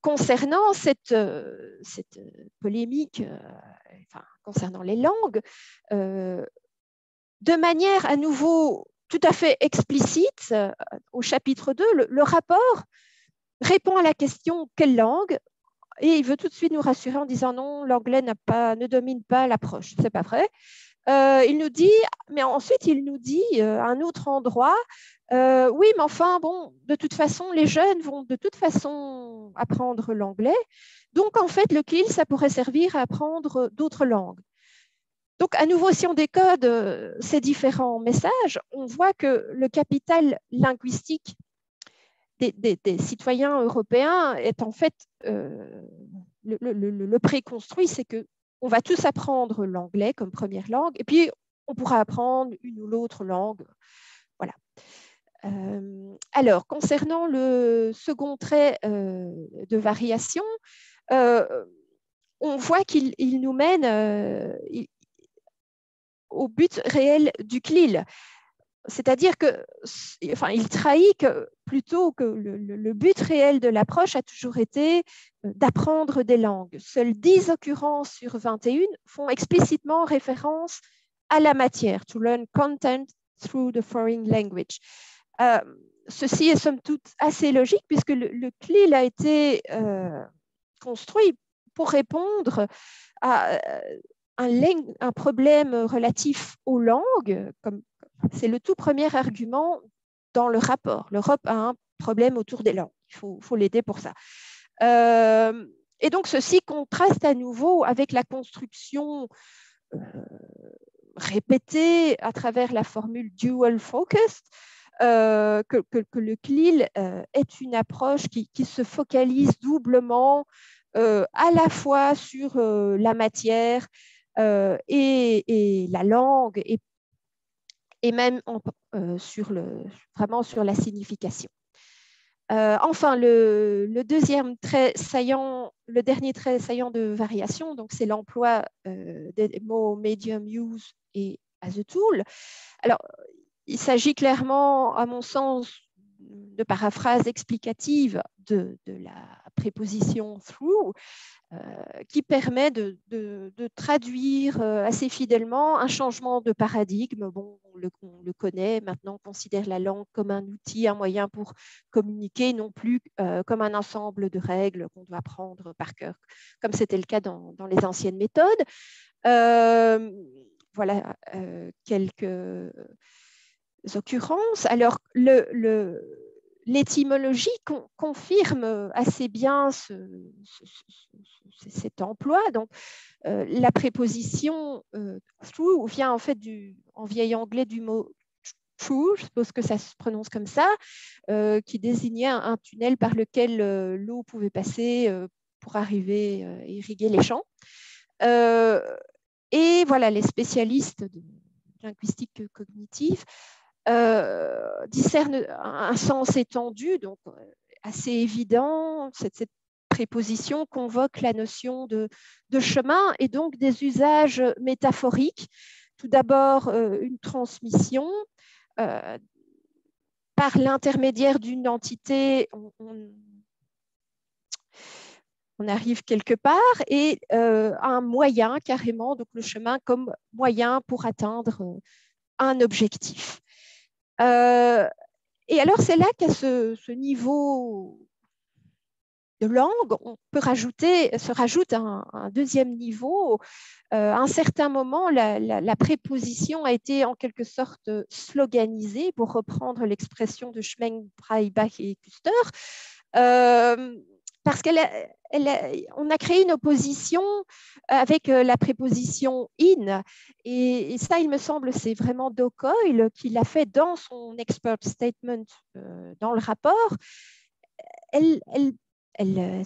Concernant cette polémique, concernant les langues, de manière à nouveau tout à fait explicite, au chapitre 2, le rapport répond à la question « quelle langue ?» et il veut tout de suite nous rassurer en disant « non, l'anglais ne domine pas l'approche ». Ce n'est pas vrai. Il nous dit, mais ensuite il nous dit à un autre endroit « oui, mais enfin, bon, de toute façon, les jeunes vont de toute façon apprendre l'anglais. Donc, en fait, le CLIL, ça pourrait servir à apprendre d'autres langues. » Donc, à nouveau, si on décode ces différents messages, on voit que le capital linguistique des citoyens européens est en fait le préconstruit, c'est que on va tous apprendre l'anglais comme première langue, et puis on pourra apprendre une ou l'autre langue. Voilà. Alors, concernant le second trait de variation, on voit qu'il nous mène au but réel du CLIL. C'est-à-dire il trahit plutôt que le but réel de l'approche a toujours été d'apprendre des langues. Seules 10 occurrences sur 21 font explicitement référence à la matière, to learn content through the foreign language. Ceci est somme toute assez logique puisque le CLIL a été construit pour répondre à un problème relatif aux langues, comme c'est le tout premier argument dans le rapport. L'Europe a un problème autour des langues. Il faut l'aider pour ça. Et donc, ceci contraste à nouveau avec la construction répétée à travers la formule dual focused, que le CLIL est une approche qui se focalise doublement à la fois sur la matière et la langue et même vraiment sur la signification. Enfin, le dernier trait saillant de variation, donc c'est l'emploi des mots medium use et as a tool. Alors, il s'agit clairement, à mon sens, de paraphrase explicative de la préposition through, qui permet de traduire assez fidèlement un changement de paradigme. Bon, on le connaît, maintenant on considère la langue comme un outil, un moyen pour communiquer, non plus comme un ensemble de règles qu'on doit apprendre par cœur, comme c'était le cas dans les anciennes méthodes. Voilà quelques occurrences. Alors, l'étymologie confirme assez bien cet emploi. Donc, la préposition through vient en fait en vieil anglais du mot true, je suppose que ça se prononce comme ça, qui désignait un tunnel par lequel l'eau pouvait passer pour arriver et irriguer les champs. Et voilà, les spécialistes de linguistique cognitive discerne un sens étendu, donc assez évident. Cette préposition convoque la notion de chemin et donc des usages métaphoriques. Tout d'abord, une transmission. Par l'intermédiaire d'une entité, on arrive quelque part, et un moyen carrément, donc le chemin comme moyen pour atteindre un objectif. Et alors, c'est là qu'à ce niveau de langue, on peut se rajoute un deuxième niveau. À un certain moment, la préposition a été en quelque sorte sloganisée, pour reprendre l'expression de Schmeng, Breibach et Kuster, parce on a créé une opposition avec la préposition in, et ça, il me semble, c'est vraiment Doug Coyle qui l'a fait dans son expert statement dans le rapport. Elle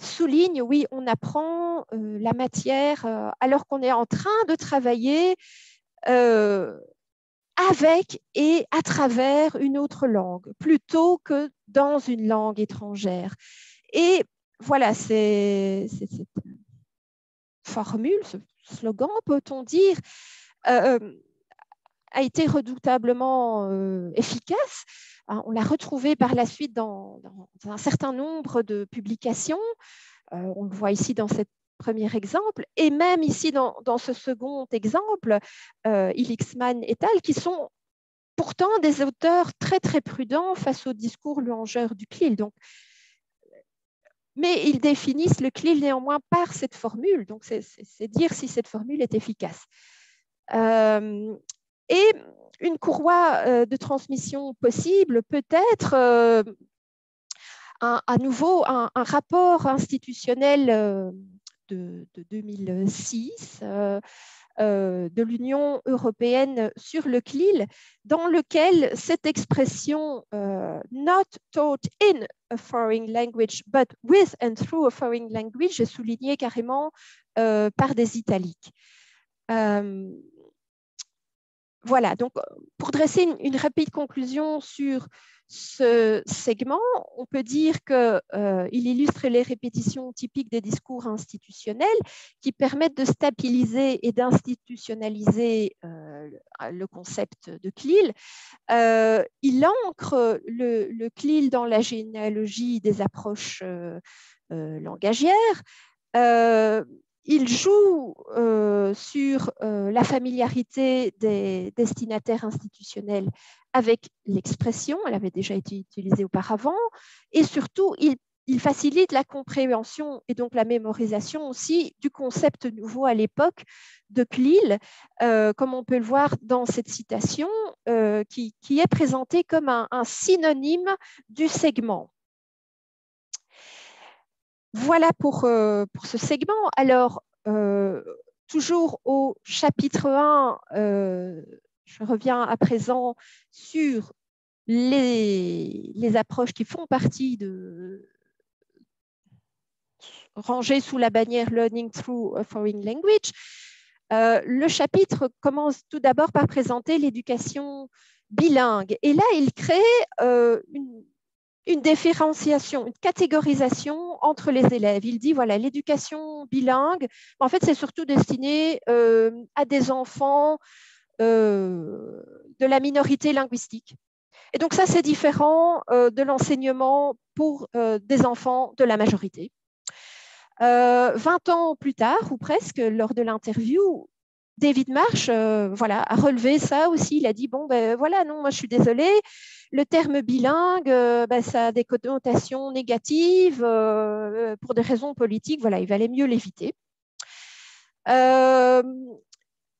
souligne, oui, on apprend la matière alors qu'on est en train de travailler avec et à travers une autre langue, plutôt que dans une langue étrangère. Et voilà, cette formule, ce slogan, peut-on dire, a été redoutablement efficace. On l'a retrouvé par la suite dans un certain nombre de publications. On le voit ici dans cet premier exemple, et même ici dans ce second exemple, Ilixman et al., qui sont pourtant des auteurs très, très prudents face au discours louangeur du CLIL. Donc, mais ils définissent le CLIL néanmoins par cette formule. Donc, c'est dire si cette formule est efficace. Et une courroie de transmission possible peut être à nouveau un rapport institutionnel de 2006 de l'Union européenne sur le CLIL, dans lequel cette expression not taught in a foreign language, but with and through a foreign language est soulignée carrément par des italiques. Voilà, donc pour dresser une rapide conclusion sur ce segment, on peut dire qu'il illustre les répétitions typiques des discours institutionnels qui permettent de stabiliser et d'institutionnaliser le concept de CLIL. Il ancre le CLIL dans la généalogie des approches langagières. Il joue sur la familiarité des destinataires institutionnels avec l'expression, elle avait déjà été utilisée auparavant, et surtout, il facilite la compréhension et donc la mémorisation aussi du concept nouveau à l'époque de CLIL, comme on peut le voir dans cette citation, qui est présentée comme un synonyme du segment. Voilà pour ce segment. Alors, toujours au chapitre 1, je reviens à présent sur les approches qui font partie rangées sous la bannière Learning through a Foreign Language. Le chapitre commence tout d'abord par présenter l'éducation bilingue. Et là, il crée une différenciation, une catégorisation entre les élèves. Il dit, voilà, l'éducation bilingue, en fait, c'est surtout destiné à des enfants de la minorité linguistique. Et donc ça, c'est différent de l'enseignement pour des enfants de la majorité. 20 ans plus tard, ou presque, lors de l'interview, David Marsh voilà, a relevé ça aussi. Il a dit, bon, ben voilà, non, moi je suis désolée, le terme bilingue, ça a des connotations négatives pour des raisons politiques, voilà, il valait mieux l'éviter.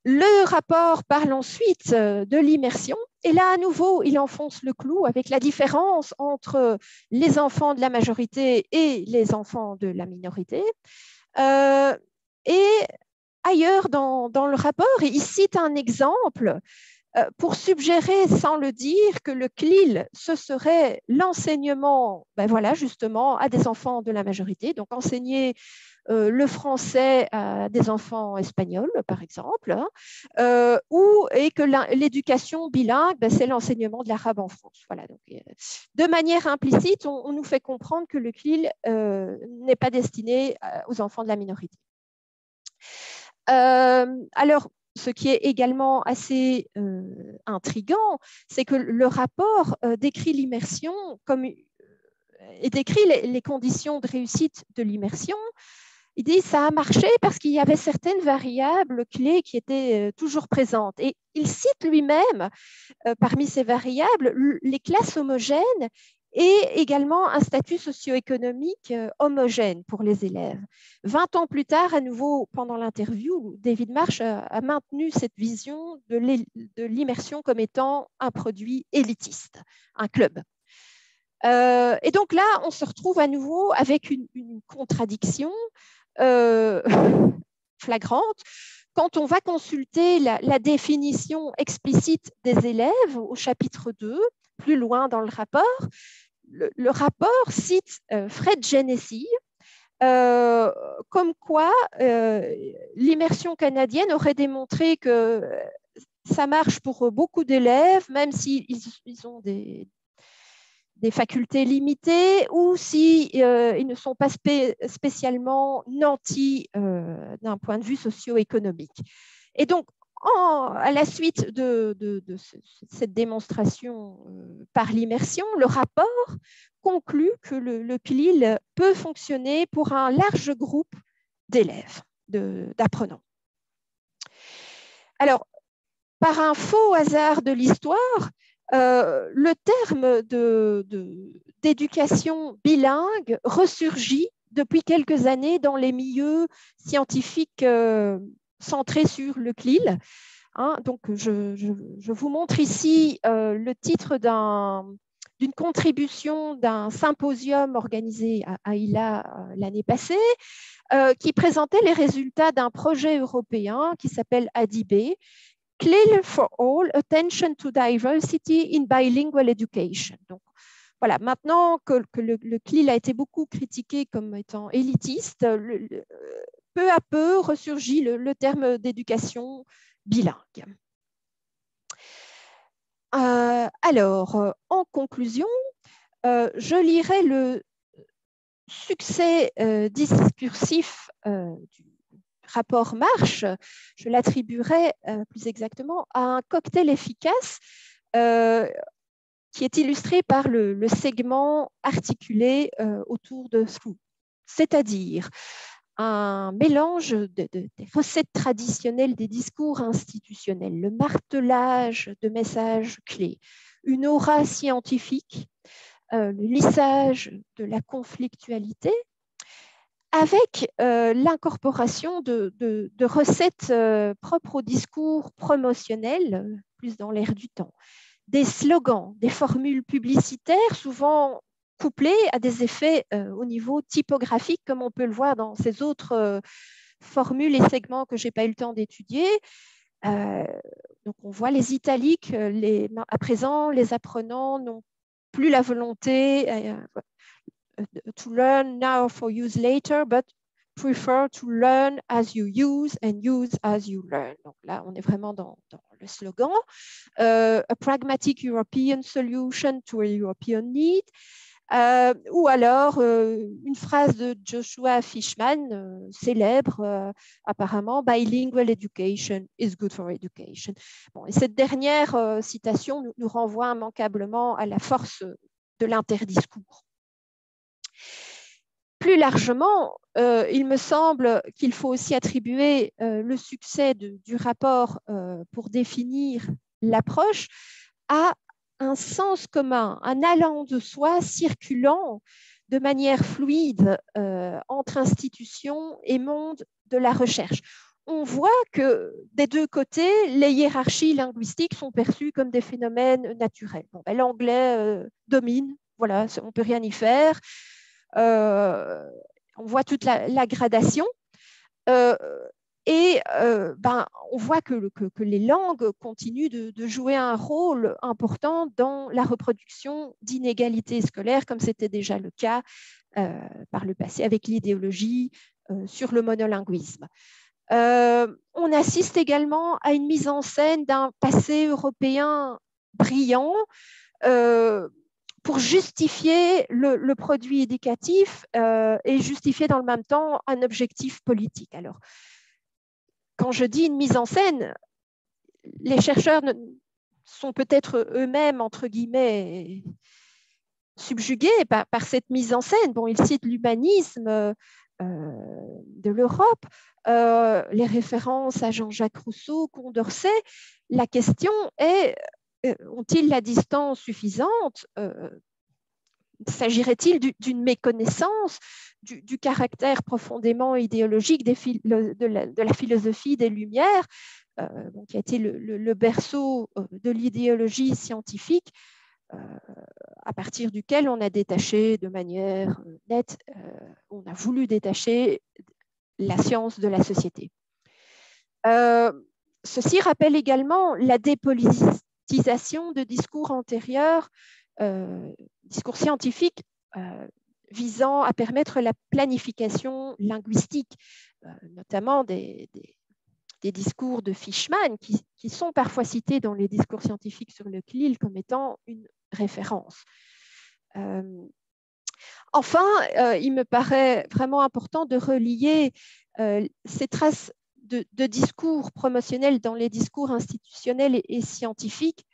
Le rapport parle ensuite de l'immersion. Et là, à nouveau, il enfonce le clou avec la différence entre les enfants de la majorité et les enfants de la minorité. Et ailleurs dans le rapport, il cite un exemple pour suggérer, sans le dire, que le CLIL, ce serait l'enseignement, voilà, justement, à des enfants de la majorité, donc enseigner le français à des enfants espagnols, par exemple, et que l'éducation bilingue, c'est l'enseignement de l'arabe en France. Voilà, donc, de manière implicite, on nous fait comprendre que le CLIL n'est pas destiné aux enfants de la minorité. Alors, ce qui est également assez intriguant, c'est que le rapport décrit l'immersion et décrit les conditions de réussite de l'immersion. Il dit que ça a marché parce qu'il y avait certaines variables clés qui étaient toujours présentes. Et il cite lui-même, parmi ces variables, les classes homogènes et également un statut socio-économique homogène pour les élèves. 20 ans plus tard, à nouveau, pendant l'interview, David Marsh a maintenu cette vision de l'immersion comme étant un produit élitiste, un club. Et donc là, on se retrouve à nouveau avec une contradiction flagrante. Quand on va consulter la définition explicite des élèves au chapitre 2, plus loin dans le rapport, le rapport cite Fred Genesi, comme quoi l'immersion canadienne aurait démontré que ça marche pour beaucoup d'élèves, même s'ils ont des facultés limitées ou si ils ne sont pas spécialement nantis d'un point de vue socio-économique. Et donc, à la suite de cette démonstration par l'immersion, le rapport conclut que le CLIL peut fonctionner pour un large groupe d'élèves, d'apprenants. Alors, par un faux hasard de l'histoire, le terme d'éducation bilingue ressurgit depuis quelques années dans les milieux scientifiques centrés sur le CLIL. Hein, donc, je vous montre ici le titre d'un d'une contribution d'un symposium organisé à ILA l'année passée, qui présentait les résultats d'un projet européen qui s'appelle ADIBE, Clear for All, Attention to Diversity in Bilingual Education. Donc, voilà, maintenant que le CLIL a été beaucoup critiqué comme étant élitiste, peu à peu ressurgit le terme d'éducation bilingue. Alors, en conclusion, je lirai le succès discursif du rapport Marsh, je l'attribuerai plus exactement à un cocktail efficace qui est illustré par le segment articulé autour de Through, c'est-à-dire un mélange des recettes traditionnelles des discours institutionnels, le martelage de messages clés, une aura scientifique, le lissage de la conflictualité, avec l'incorporation de recettes propres au discours promotionnel, plus dans l'air du temps, des slogans, des formules publicitaires, souvent couplés à des effets au niveau typographique, comme on peut le voir dans ces autres formules et segments que je n'ai pas eu le temps d'étudier. Donc, on voit les italiques. À présent, les apprenants n'ont plus la volonté to learn now for use later, but prefer to learn as you use and use as you learn. Donc là, on est vraiment dans le slogan. A pragmatic European solution to a European need. Ou alors une phrase de Joshua Fishman, célèbre apparemment, bilingual education is good for education. Bon, et cette dernière citation nous renvoie immanquablement à la force de l'interdiscours. Plus largement, il me semble qu'il faut aussi attribuer le succès du rapport pour définir l'approche à un sens commun, un allant de soi circulant de manière fluide entre institutions et monde de la recherche. On voit que des deux côtés, les hiérarchies linguistiques sont perçues comme des phénomènes naturels. Bon, ben, l'anglais domine, voilà, on ne peut rien y faire. On voit toute la gradation. On voit que les langues continuent de jouer un rôle important dans la reproduction d'inégalités scolaires, comme c'était déjà le cas par le passé avec l'idéologie sur le monolinguisme. On assiste également à une mise en scène d'un passé européen brillant pour justifier le produit éducatif et justifier dans le même temps un objectif politique. Alors, quand je dis une mise en scène, les chercheurs sont peut-être eux-mêmes, entre guillemets, subjugués par cette mise en scène. Bon, ils citent l'humanisme de l'Europe, les références à Jean-Jacques Rousseau, Condorcet. La question est, ont-ils la distance suffisante? S'agirait-il d'une méconnaissance du caractère profondément idéologique de la philosophie des Lumières, qui a été le berceau de l'idéologie scientifique, à partir duquel on a détaché de manière nette, on a voulu détacher la science de la société. Ceci rappelle également la dépolitisation de discours antérieurs, discours scientifiques visant à permettre la planification linguistique, notamment des discours de Fishman qui sont parfois cités dans les discours scientifiques sur le CLIL comme étant une référence. Enfin, il me paraît vraiment important de relier ces traces de discours promotionnels dans les discours institutionnels et scientifiques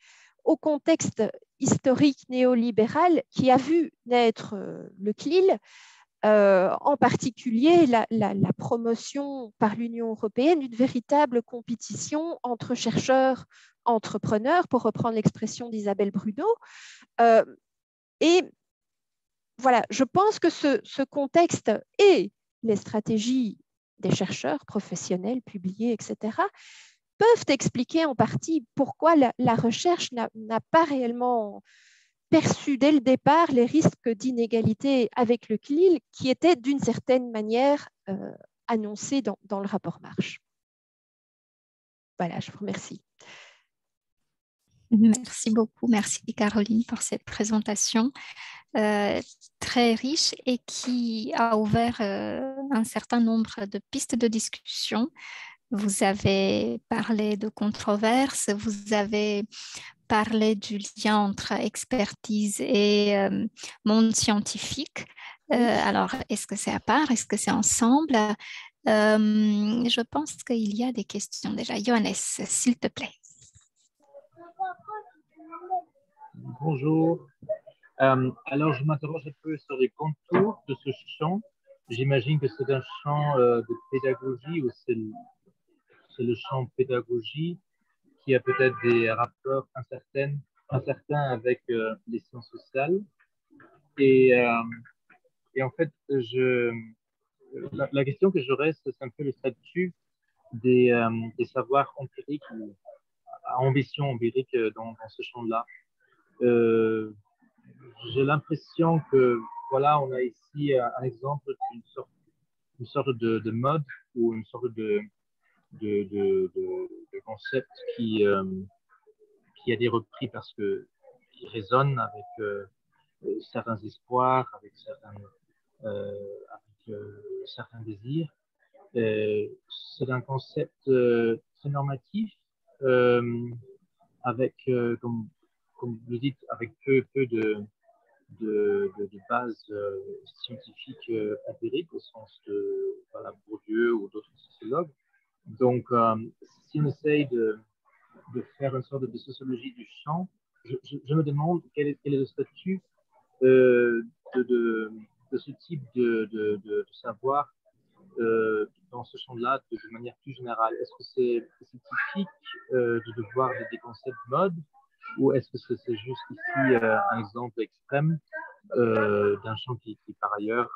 au contexte historique néolibéral qui a vu naître le CLIL, en particulier la promotion par l'Union européenne d'une véritable compétition entre chercheurs entrepreneurs, pour reprendre l'expression d'Isabelle Bruno. Et voilà, je pense que ce contexte et les stratégies des chercheurs professionnels publiés, etc., peuvent expliquer en partie pourquoi la recherche n'a pas réellement perçu dès le départ les risques d'inégalité avec le CLIL qui étaient d'une certaine manière annoncés dans le rapport Marsh. Voilà, je vous remercie. Merci beaucoup. Merci Caroline pour cette présentation très riche et qui a ouvert un certain nombre de pistes de discussion. Vous avez parlé de controverses, vous avez parlé du lien entre expertise et monde scientifique. Alors, est-ce que c'est à part? Est-ce que c'est ensemble? Je pense qu'il y a des questions déjà. Johannes, s'il te plaît. Bonjour. Alors, je m'interroge un peu sur les contours de ce champ. J'imagine que c'est un champ de pédagogie ou c'est le champ pédagogie qui a peut-être des rapports incertains avec les sciences sociales. Et en fait, la question que j'aurais, c'est un peu le statut des savoirs empiriques ou à ambition empirique dans ce champ-là. J'ai l'impression que voilà, on a ici un exemple d'une sorte de mode ou une sorte de concept qui a été repris parce qu'il résonne avec certains espoirs, avec certains désirs. C'est un concept très normatif, avec, comme vous le dites, avec peu de bases scientifiques empiriques au sens de voilà, Bourdieu ou d'autres sociologues. Donc, si on essaye de faire une sorte de sociologie du champ, je me demande quel est le statut de ce type de savoir dans ce champ-là de manière plus générale. Est-ce que c'est typique de voir des concepts mode ou est-ce que c'est juste ici un exemple extrême d'un champ qui par ailleurs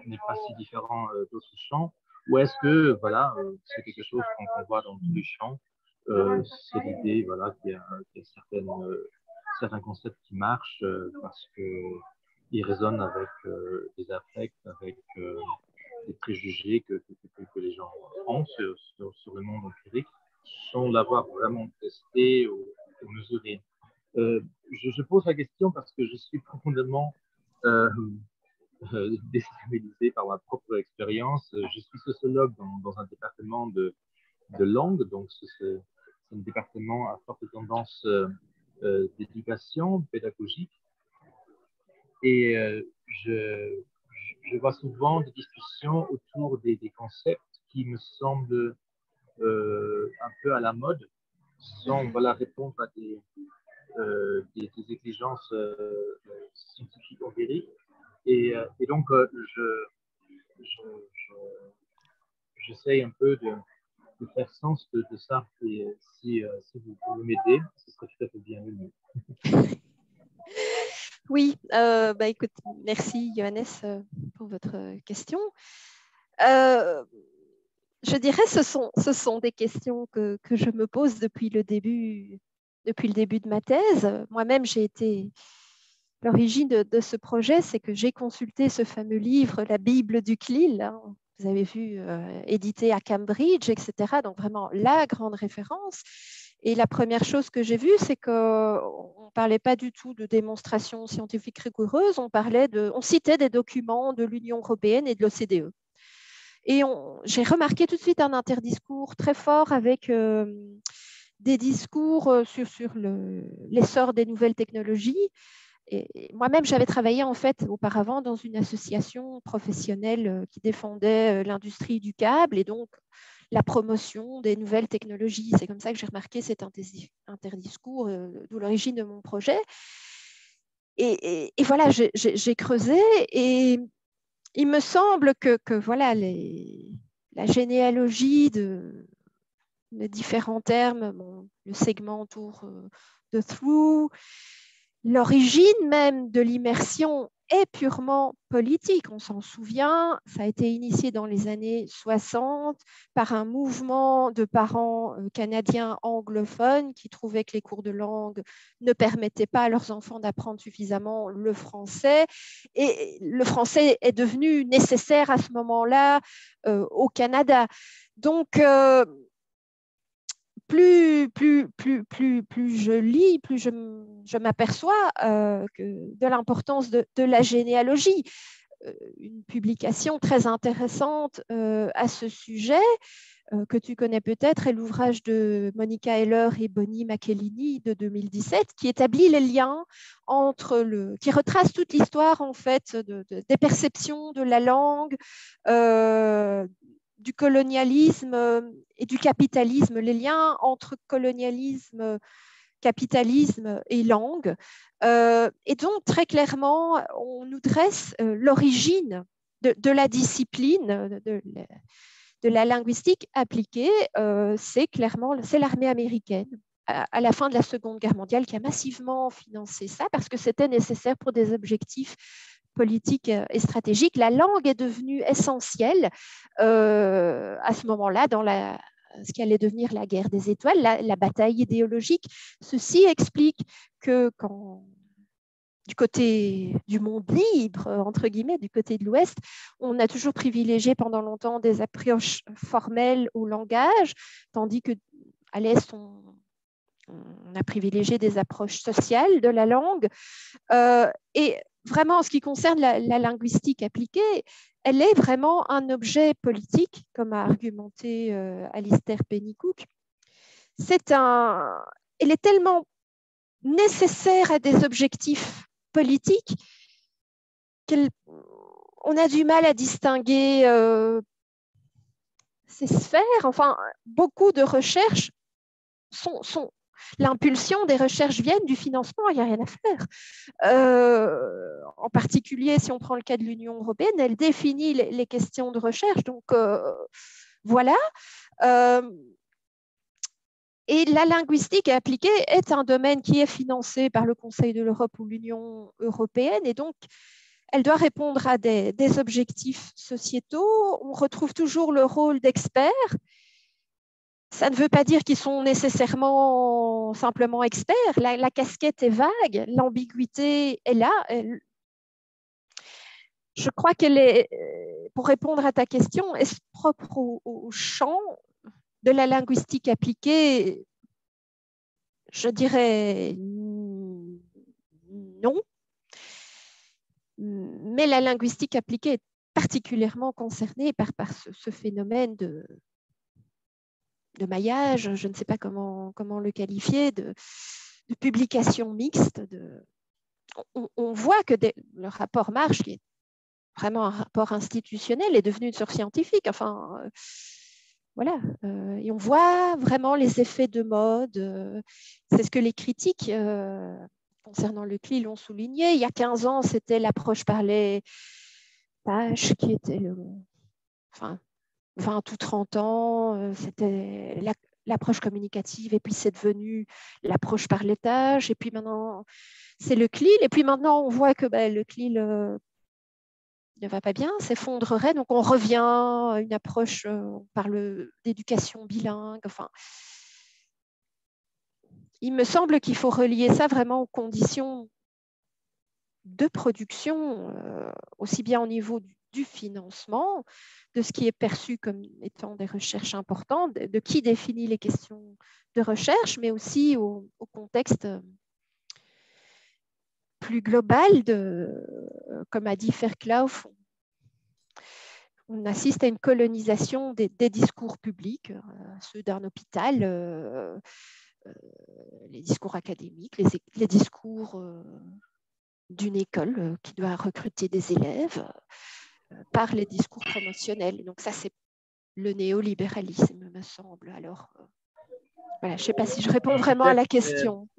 n'est pas si différent d'autres champs, ou est-ce que voilà, c'est quelque chose qu'on voit dans tous les champs, c'est l'idée voilà, qu'il y a certains concepts qui marchent parce qu'ils résonnent avec des affects, avec des préjugés que les gens ont sur le monde empirique, sans l'avoir vraiment testé ou mesuré. Je pose la question parce que je suis profondément déstabilisé par ma propre expérience. Je suis sociologue dans un département de langue, donc c'est un département à forte tendance d'éducation pédagogique. Et je vois souvent des discussions autour des concepts qui me semblent un peu à la mode, sans voilà, répondre à des exigences scientifiques empiriques. Et donc, j'essaye un peu de faire sens de ça. Et si vous pouvez m'aider, ce serait tout à fait bienvenu. Oui, écoute, merci Johannes pour votre question. Je dirais ce sont des questions que je me pose depuis le début de ma thèse. Moi-même, j'ai été... L'origine de ce projet, c'est que j'ai consulté ce fameux livre, La Bible du CLIL, hein, vous avez vu, édité à Cambridge, etc. Donc vraiment la grande référence. Et la première chose que j'ai vue, c'est qu'on ne parlait pas du tout de démonstration scientifique rigoureuse, on citait des documents de l'Union européenne et de l'OCDE. Et j'ai remarqué tout de suite un interdiscours très fort avec des discours sur l'essor des nouvelles technologies. Et moi-même, j'avais travaillé en fait auparavant dans une association professionnelle qui défendait l'industrie du câble et donc la promotion des nouvelles technologies. C'est comme ça que j'ai remarqué cet interdiscours, d'où l'origine de mon projet. Et voilà, j'ai creusé et il me semble que voilà, la généalogie de différents termes, le segment autour de through, L'origine même de l'immersion est purement politique. On s'en souvient, ça a été initié dans les années 60 par un mouvement de parents canadiens anglophones qui trouvaient que les cours de langue ne permettaient pas à leurs enfants d'apprendre suffisamment le français. Et le français est devenu nécessaire à ce moment-là au Canada. Donc, plus je lis, plus je m'aperçois de l'importance de la généalogie. Une publication très intéressante à ce sujet, que tu connais peut-être, est l'ouvrage de Monica Heller et Bonnie McElhinney de 2017, qui établit les liens qui retrace toute l'histoire en fait des perceptions de la langue, du colonialisme et du capitalisme, les liens entre colonialisme, capitalisme et langue. Et donc, très clairement, on nous dresse l'origine de la discipline, de la linguistique appliquée. C'est l'armée américaine à la fin de la Seconde Guerre mondiale qui a massivement financé ça parce que c'était nécessaire pour des objectifs politique et stratégique. La langue est devenue essentielle à ce moment-là dans ce qui allait devenir la guerre des étoiles, la bataille idéologique. Ceci explique que quand du côté du monde libre, entre guillemets, du côté de l'Ouest, on a toujours privilégié pendant longtemps des approches formelles au langage, tandis qu'à l'Est, on a privilégié des approches sociales de la langue. Et vraiment, en ce qui concerne la linguistique appliquée, elle est vraiment un objet politique, comme a argumenté Alistair Pennycook. Elle est tellement nécessaire à des objectifs politiques qu'on a du mal à distinguer ces sphères. Enfin, beaucoup de recherches sont l'impulsion des recherches viennent du financement, il n'y a rien à faire. En particulier, si on prend le cas de l'Union européenne, elle définit les questions de recherche. Donc, voilà. Et la linguistique appliquée est un domaine qui est financé par le Conseil de l'Europe ou l'Union européenne. Et donc, elle doit répondre à des objectifs sociétaux. On retrouve toujours le rôle d'expert. Ça ne veut pas dire qu'ils sont nécessairement simplement experts. La casquette est vague, l'ambiguïté est là. Je crois qu'elle est, pour répondre à ta question, est-ce propre au champ de la linguistique appliquée? Je dirais non. Mais la linguistique appliquée est particulièrement concernée par ce phénomène de maillage, je ne sais pas comment le qualifier, de publication mixte. On voit que le rapport Marsh, qui est vraiment un rapport institutionnel, est devenu une source scientifique. Enfin, voilà. Et on voit vraiment les effets de mode. C'est ce que les critiques concernant le CLI l'ont souligné. Il y a 15 ans, c'était l'approche par les tâches qui était enfin, 20 ou 30 ans, c'était l'approche communicative, et puis c'est devenu l'approche par les tâches, et puis maintenant, c'est le CLIL, et puis maintenant, on voit que le CLIL ne va pas bien, s'effondrerait, donc on revient à une approche, on parle d'éducation bilingue, enfin, il me semble qu'il faut relier ça vraiment aux conditions de production, aussi bien au niveau du financement, de ce qui est perçu comme étant des recherches importantes, de qui définit les questions de recherche, mais aussi au contexte plus global comme a dit Fairclough, on assiste à une colonisation des discours publics, ceux d'un hôpital, les discours académiques, les discours d'une école qui doit recruter des élèves par les discours promotionnels. Donc ça, c'est le néolibéralisme, me semble. Alors, voilà, je ne sais pas si je réponds vraiment à la question.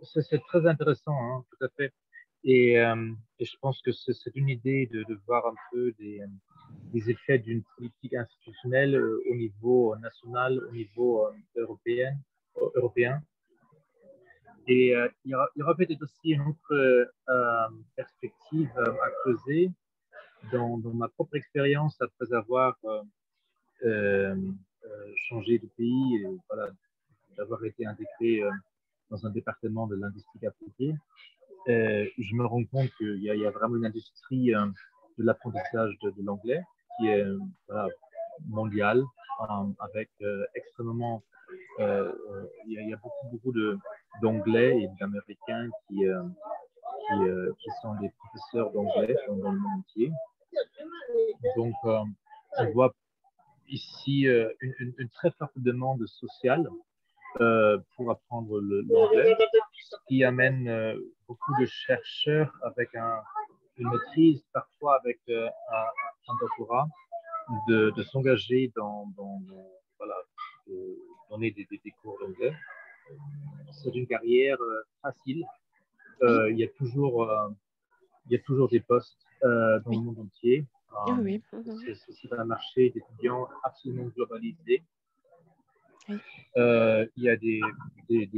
C'est très intéressant, hein, tout à fait. Et je pense que c'est une idée de voir un peu des effets d'une politique institutionnelle au niveau national, au niveau européen. Et il y aura peut-être aussi une autre perspective à creuser dans ma propre expérience après avoir changé de pays, et, voilà, d'avoir été intégré dans un département de linguistique appliquée. Je me rends compte qu'il y a vraiment une industrie de l'apprentissage de l'anglais qui est voilà, mondiale, avec extrêmement... il y a beaucoup d'anglais et d'américains qui sont des professeurs d'anglais dans le monde entier. Donc, on voit ici une très forte demande sociale pour apprendre l'anglais, ce qui amène beaucoup de chercheurs avec une maîtrise, parfois avec un doctorat, de s'engager voilà, de donner des cours d'anglais. C'est une carrière facile. Il y a toujours des postes dans le monde entier. Oui. C'est un marché d'étudiants absolument globalisé. Oui. Il y a des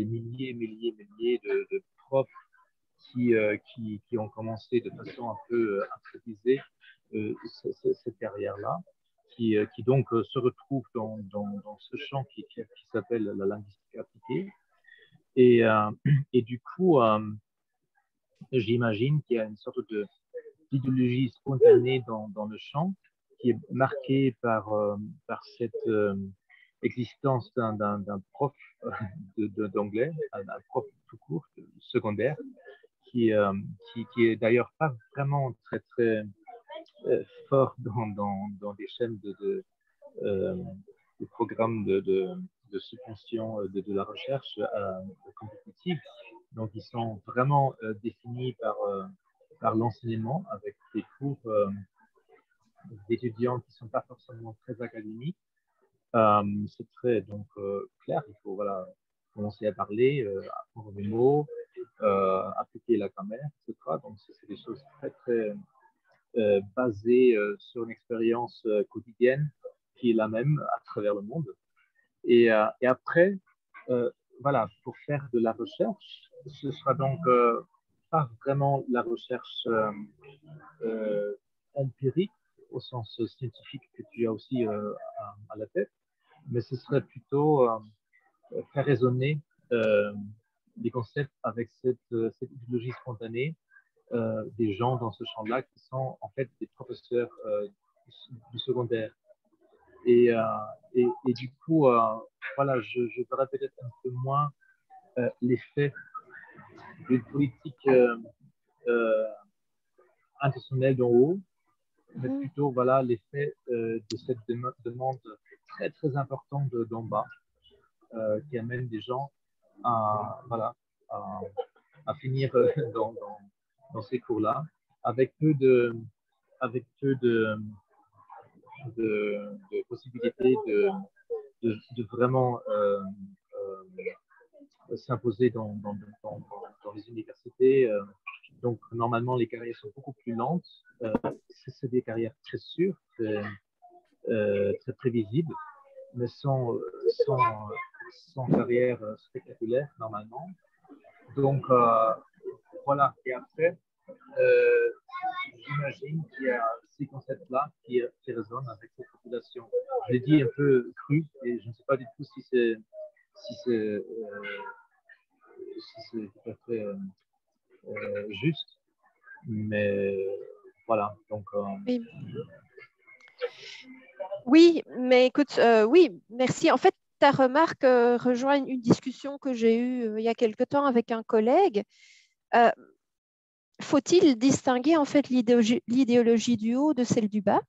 milliers de profs qui ont commencé de façon un peu improvisée cette carrière-là, qui donc se retrouvent dans ce champ qui s'appelle la linguistique appliquée. Et du coup, j'imagine qu'il y a une sorte d'idéologie spontanée dans le champ qui est marquée par cette existence d'un prof d'anglais, un prof tout court, secondaire, qui est d'ailleurs pas vraiment très fort dans des chaînes de programmes de subvention de la recherche compétitive. Donc, ils sont vraiment définis par l'enseignement, avec des cours d'étudiants qui ne sont pas forcément très académiques. C'est très donc, clair, il faut voilà, commencer à parler, apprendre des mots, appliquer la grammaire, etc. Donc, c'est des choses très basées sur une expérience quotidienne qui est la même à travers le monde. Et après, voilà, pour faire de la recherche, ce sera donc pas vraiment la recherche empirique au sens scientifique que tu as aussi à la tête, mais ce serait plutôt faire résonner les concepts avec cette idéologie spontanée des gens dans ce champ-là qui sont en fait des professeurs du secondaire. Et du coup, voilà, je verrais peut-être un peu moins l'effet d'une politique intentionnelle d'en haut, mais plutôt voilà, l'effet de cette demande très importante d'en bas, qui amène des gens voilà, à finir dans ces cours-là, avec peu de possibilités de vraiment s'imposer dans les universités. Donc, normalement, les carrières sont beaucoup plus lentes. C'est des carrières très sûres, très prévisibles, mais sans carrière spectaculaire, normalement. Donc, voilà. Et après, j'imagine qu'il y a ces concepts-là qui résonnent avec cette population. Je l'ai dit un peu cru, et je ne sais pas du tout si c'est tout à fait juste, mais voilà. Donc, oui, mais écoute, oui, merci. En fait, ta remarque rejoint une discussion que j'ai eue il y a quelque temps avec un collègue. Faut-il distinguer en fait l'idéologie du haut de celle du bas?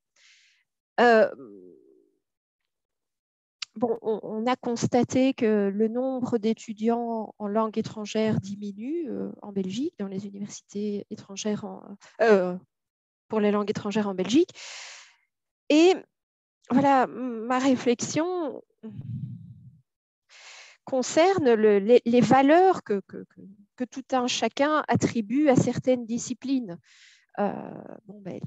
Bon, on a constaté que le nombre d'étudiants en langue étrangère diminue en Belgique, dans les universités étrangères, pour les langues étrangères en Belgique. Et voilà, ma réflexion concerne les valeurs que tout un chacun attribue à certaines disciplines. Bon, ben,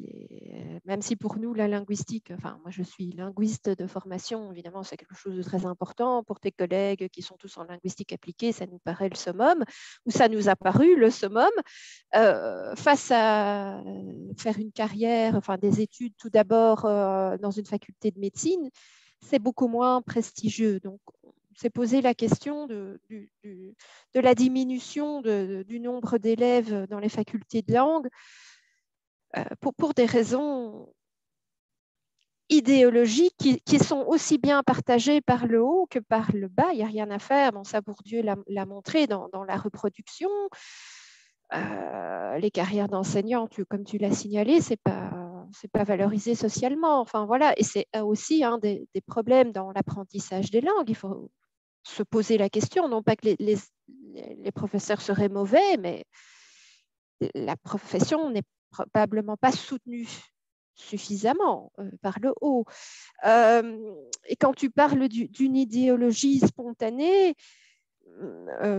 même si pour nous, la linguistique, enfin, moi je suis linguiste de formation, évidemment, c'est quelque chose de très important. Pour tes collègues qui sont tous en linguistique appliquée, ça nous paraît le summum, ou ça nous a paru le summum. Face à faire une carrière, enfin des études tout d'abord dans une faculté de médecine, c'est beaucoup moins prestigieux. Donc, on s'est posé la question de la diminution du nombre d'élèves dans les facultés de langue pour des raisons idéologiques qui sont aussi bien partagées par le haut que par le bas. Il n'y a rien à faire. Bon, ça, Bourdieu l'a montré dans la reproduction. Les carrières d'enseignants, comme tu l'as signalé, c'est pas valorisé socialement. Enfin, voilà. Et c'est aussi un des problèmes dans l'apprentissage des langues. Il faut se poser la question, non pas que les professeurs seraient mauvais, mais la profession n'est probablement pas soutenue suffisamment par le haut. Et quand tu parles d'une idéologie spontanée,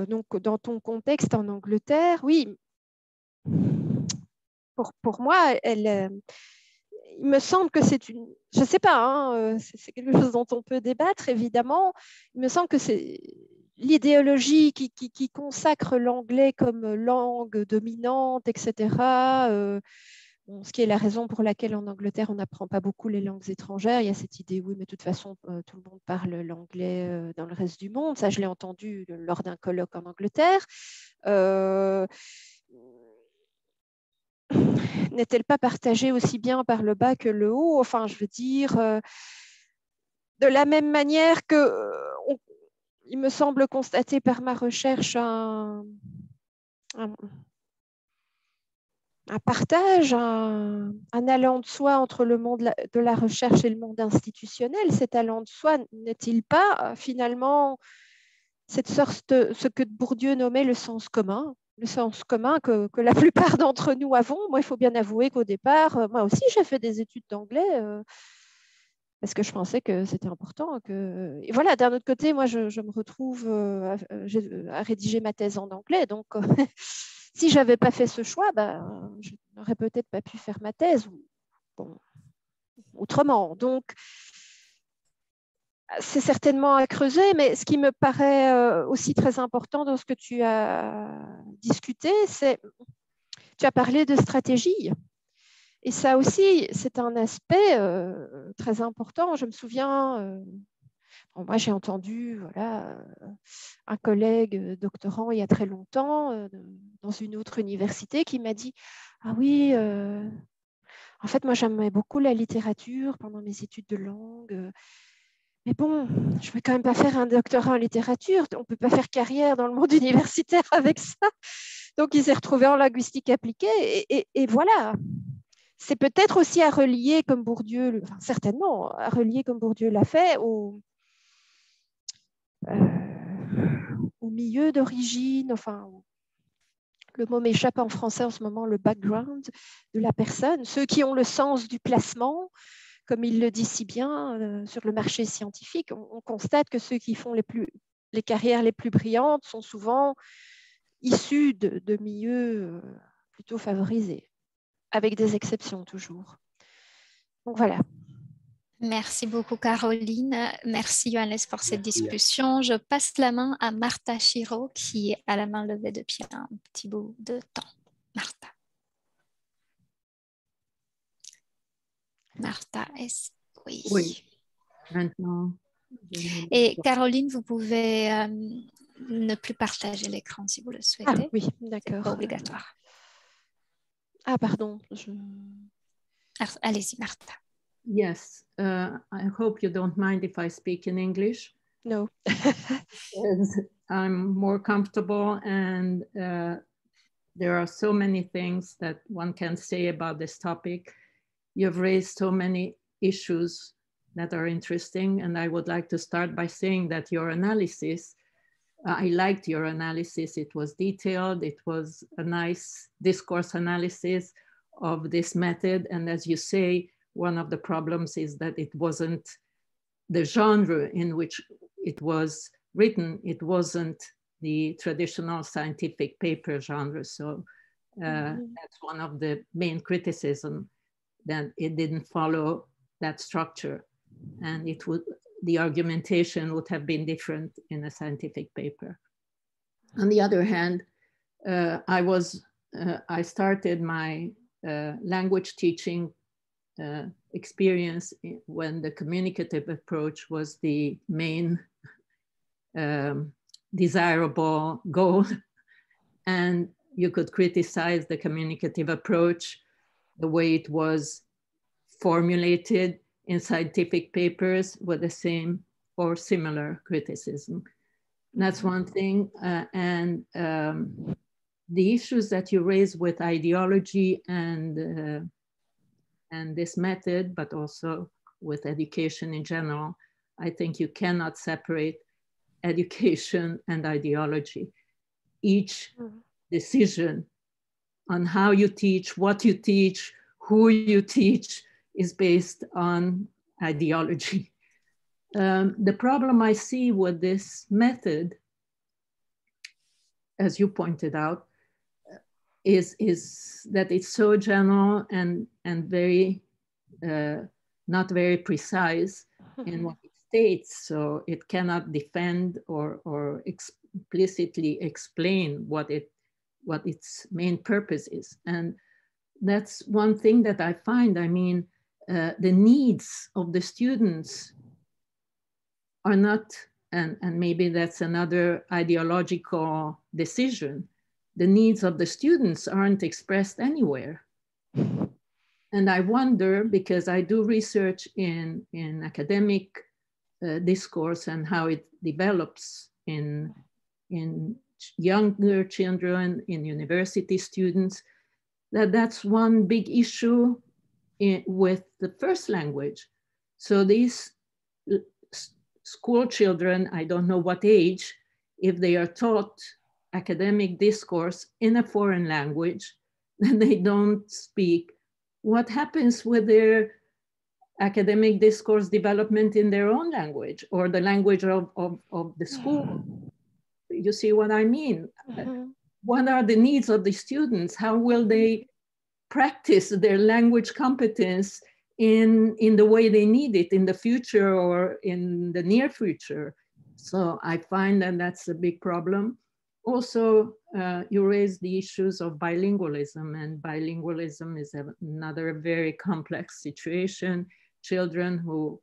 donc dans ton contexte en Angleterre, oui, pour moi, il me semble que c'est une, je ne sais pas, hein, c'est quelque chose dont on peut débattre, évidemment. Il me semble que c'est l'idéologie qui consacre l'anglais comme langue dominante, etc. Bon, ce qui est la raison pour laquelle en Angleterre, on n'apprend pas beaucoup les langues étrangères. Il y a cette idée, oui, mais de toute façon, tout le monde parle l'anglais dans le reste du monde. Ça, je l'ai entendu lors d'un colloque en Angleterre. N'est-elle pas partagée aussi bien par le bas que le haut? Enfin, je veux dire, de la même manière que il me semble constater par ma recherche un partage, un allant de soi entre le monde de la recherche et le monde institutionnel. Cet allant de soi n'est-il pas finalement cette sorte de ce que Bourdieu nommait le sens commun? Le sens commun que la plupart d'entre nous avons. Moi, il faut bien avouer qu'au départ, moi aussi, j'ai fait des études d'anglais parce que je pensais que c'était important. Et voilà, d'un autre côté, moi, je me retrouve à rédiger ma thèse en anglais. Donc, si je n'avais pas fait ce choix, je n'aurais peut-être pas pu faire ma thèse autrement. Donc, c'est certainement à creuser, mais ce qui me paraît aussi très important dans ce que tu as discuté, c'est tu as parlé de stratégie. Et ça aussi, c'est un aspect très important. Je me souviens, moi j'ai entendu un collègue doctorant il y a très longtemps dans une autre université qui m'a dit « Ah oui, en fait, moi j'aimais beaucoup la littérature pendant mes études de langue. Mais bon, je ne vais quand même pas faire un doctorat en littérature. On ne peut pas faire carrière dans le monde universitaire avec ça. » Donc, il s'est retrouvé en linguistique appliquée. Et voilà. C'est peut-être aussi à relier, comme Bourdieu, enfin, certainement, à relier comme Bourdieu l'a fait, au milieu d'origine, enfin, le mot m'échappe en français en ce moment, le background de la personne, ceux qui ont le sens du placement. Comme il le dit si bien, sur le marché scientifique, on constate que ceux qui font les carrières les plus brillantes sont souvent issus de milieux plutôt favorisés, avec des exceptions toujours. Donc voilà. Merci beaucoup, Caroline. Merci, Johannes, pour cette discussion. Je passe la main à Martha Chiro, qui est à la main levée depuis un petit bout de temps. Martha. Martha, oui. Oui, maintenant. Et Caroline, vous pouvez ne plus partager l'écran si vous le souhaitez. Ah oui, d'accord. C'est pas obligatoire. Ah, pardon. Allez-y, Martha. Yes, I hope you don't mind if I speak in English. No. I'm more comfortable, and there are so many things that one can say about this topic. You've raised so many issues that are interesting, and I would like to start by saying that your analysis, I liked your analysis. It was detailed. It was a nice discourse analysis of this method. And as you say, one of the problems is that it wasn't the genre in which it was written. It wasn't the traditional scientific paper genre. So That's one of the main criticisms, that it didn't follow that structure, and the argumentation would have been different in a scientific paper. On the other hand, I started my language teaching experience when the communicative approach was the main desirable goal. And you could criticize the communicative approach, the way it was formulated in scientific papers with the same or similar criticism. That's one thing. The issues that you raise with ideology and this method, but also with education in general, I think you cannot separate education and ideology. Each decision on how you teach, what you teach, who you teach is based on ideology. The problem I see with this method, as you pointed out, is that it's so general and very not very precise in what it states, so it cannot defend or explicitly explain what its main purpose is. And that's one thing that I find. I mean, the needs of the students are not, and maybe that's another ideological decision, the needs of the students aren't expressed anywhere. And I wonder, because I do research in academic discourse and how it develops in younger children, in university students, that's one big issue with the first language. So these school children, I don't know what age, if they are taught academic discourse in a foreign language, and they don't speak, what happens with their academic discourse development in their own language or the language of the school? You see what I mean? What are the needs of the students? How will they practice their language competence in the way they need it in the future or in the near future? So I find that that's a big problem. Also, you raised the issues of bilingualism, and bilingualism is another very complex situation. Children who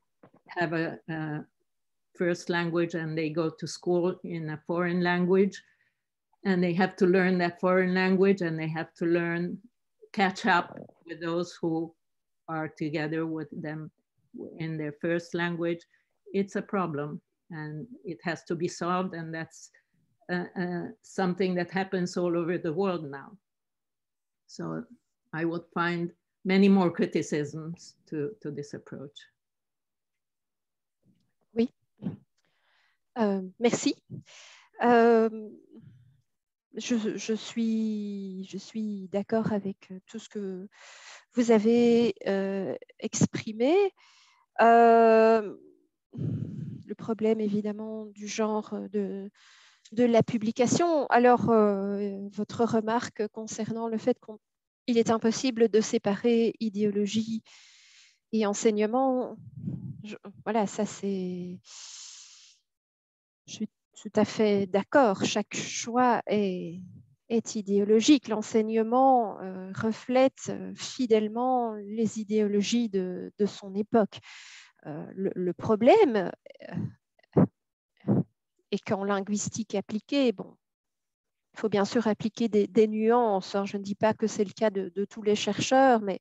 have a first language and they go to school in a foreign language, and they have to learn that foreign language, and they have to catch up with those who are together with them in their first language. It's a problem, and it has to be solved, and that's something that happens all over the world now. So I would find many more criticisms to this approach. Oui, merci. Je suis d'accord avec tout ce que vous avez exprimé. Le problème évidemment du genre de la publication. Alors, votre remarque concernant le fait qu'il est impossible de séparer idéologie et enseignement, voilà, ça c'est... Je suis tout à fait d'accord. Chaque choix est idéologique. L'enseignement reflète fidèlement les idéologies de son époque. Le problème est qu'en linguistique appliquée, bon, il faut bien sûr appliquer des nuances. Hein. Je ne dis pas que c'est le cas de tous les chercheurs, mais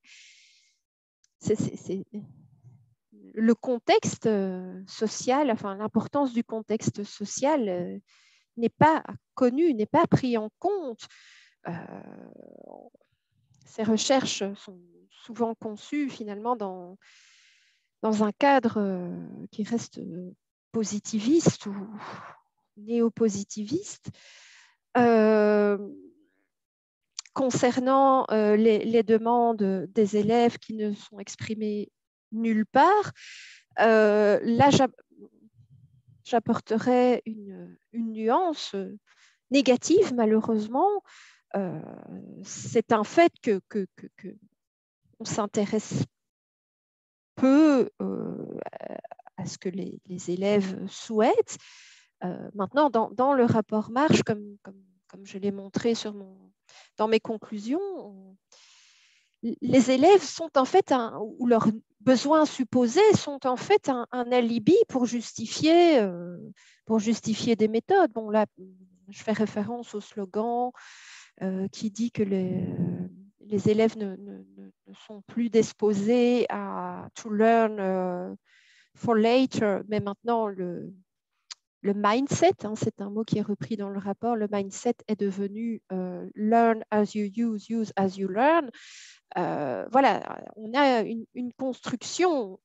le contexte social, enfin l'importance du contexte social n'est pas connue, n'est pas pris en compte. Ces recherches sont souvent conçues finalement dans un cadre qui reste positiviste ou néo-positiviste. Concernant les demandes des élèves qui ne sont exprimées nulle part, là j'apporterais une nuance négative malheureusement. c'est un fait que on s'intéresse peu à ce que les élèves souhaitent. Maintenant, dans le rapport Marsh, comme je l'ai montré dans mes conclusions, les élèves sont en fait, ou leurs besoins supposés sont en fait un alibi pour justifier des méthodes. Bon, là, je fais référence au slogan qui dit que les élèves ne sont plus disposés à to learn for later, mais maintenant le mindset, c'est un mot qui est repris dans le rapport, le mindset est devenu learn as you use as you learn. Voilà, on a une construction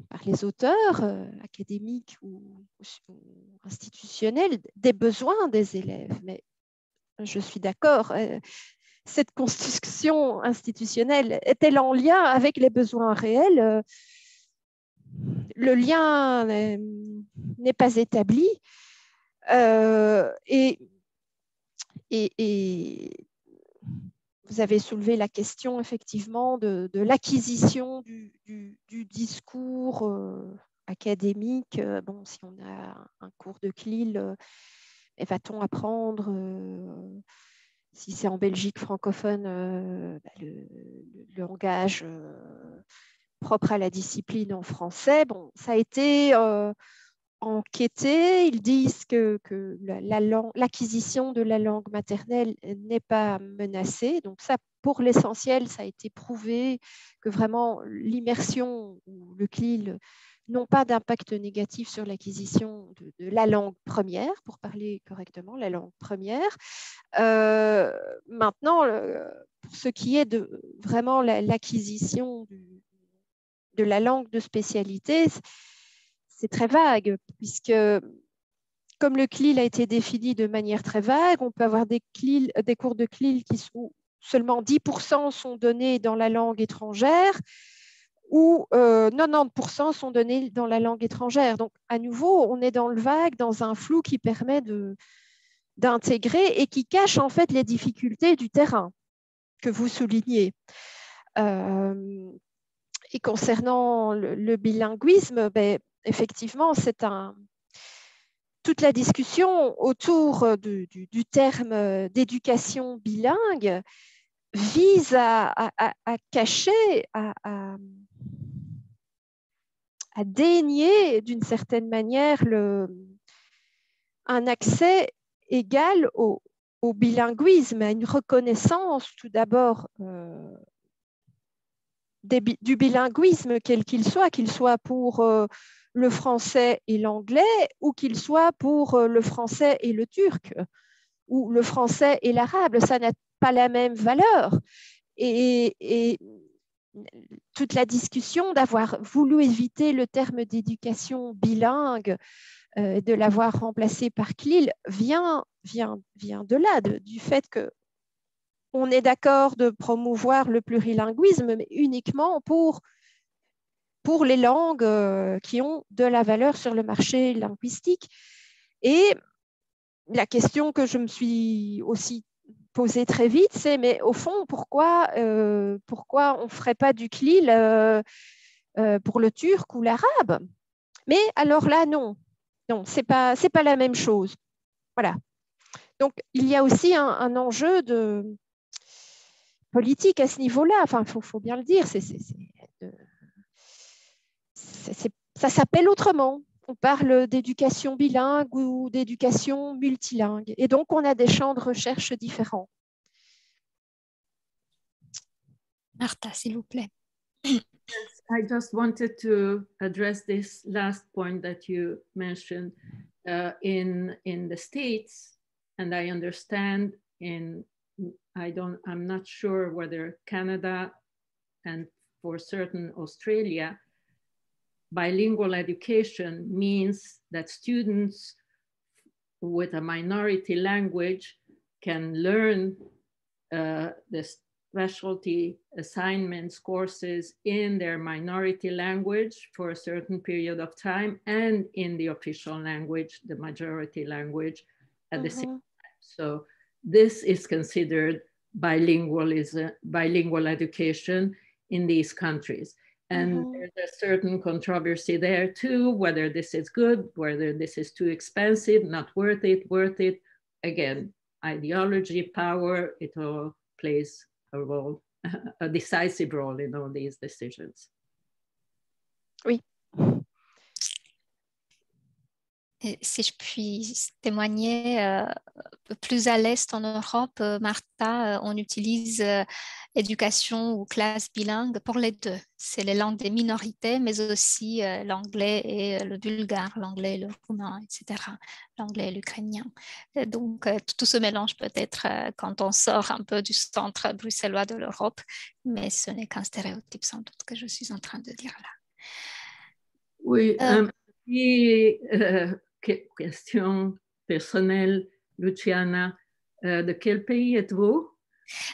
par les auteurs académiques ou institutionnels des besoins des élèves. Mais je suis d'accord, cette construction institutionnelle est-elle en lien avec les besoins réels? Le lien n'est pas établi. Et vous avez soulevé la question effectivement de l'acquisition du discours académique. Bon, si on a un cours de CLIL, va-t-on apprendre, si c'est en Belgique francophone, le langage propre à la discipline en français? Bon, ça a été enquêté. Ils disent que l'acquisition de la langue maternelle n'est pas menacée. Donc ça, pour l'essentiel, ça a été prouvé que vraiment l'immersion ou le CLIL n'ont pas d'impact négatif sur l'acquisition de la langue première, pour parler correctement, la langue première. Maintenant, pour ce qui est de vraiment l'acquisition de la langue de spécialité, c'est très vague, puisque comme le CLIL a été défini de manière très vague, on peut avoir des cours de CLIL qui sont seulement 10% sont donnés dans la langue étrangère, ou 90% sont donnés dans la langue étrangère. Donc, à nouveau, on est dans le vague, dans un flou qui permet d'intégrer et qui cache en fait les difficultés du terrain que vous soulignez. Et concernant le bilinguisme, effectivement, toute la discussion autour du terme d'éducation bilingue vise à cacher, à dénier d'une certaine manière un accès égal au bilinguisme, à une reconnaissance tout d'abord du bilinguisme, quel qu'il soit pour le français et l'anglais, ou qu'il soit pour le français et le turc, ou le français et l'arabe. Ça n'a pas la même valeur. Et toute la discussion d'avoir voulu éviter le terme d'éducation bilingue, de l'avoir remplacé par CLIL, vient de là, du fait qu'on est d'accord de promouvoir le plurilinguisme, mais uniquement pour les langues qui ont de la valeur sur le marché linguistique. Et la question que je me suis aussi posée très vite, c'est mais au fond, pourquoi on ne ferait pas du CLIL pour le turc ou l'arabe? Mais alors là, non, c'est pas la même chose. Voilà. Donc, il y a aussi un enjeu de politique à ce niveau-là. Enfin, il faut bien le dire. Ça s'appelle autrement. On parle d'éducation bilingue ou d'éducation multilingue. Et donc, on a des champs de recherche différents. Martha, s'il vous plaît. I just wanted to address this last point that you mentioned in the States, and I understand I'm not sure whether Canada and for certain Australia, bilingual education means that students with a minority language can learn the specialty assignments courses in their minority language for a certain period of time and in the official language, the majority language, at the same time. So this is considered bilingual education in these countries. And there's a certain controversy there too, whether this is good, whether this is too expensive, not worth it. Again, ideology, power, it all plays a role, a decisive role in all these decisions. Oui. Et si je puis témoigner, plus à l'est en Europe, Martha, on utilise éducation ou classe bilingue pour les deux. C'est les langues des minorités, mais aussi l'anglais et le bulgare, l'anglais et le roumain, etc., l'anglais et l'ukrainien. Donc, tout se mélange peut-être quand on sort un peu du centre bruxellois de l'Europe, mais ce n'est qu'un stéréotype sans doute que je suis en train de dire là. Oui, question personnelle, Luciana, de quel pays êtes-vous?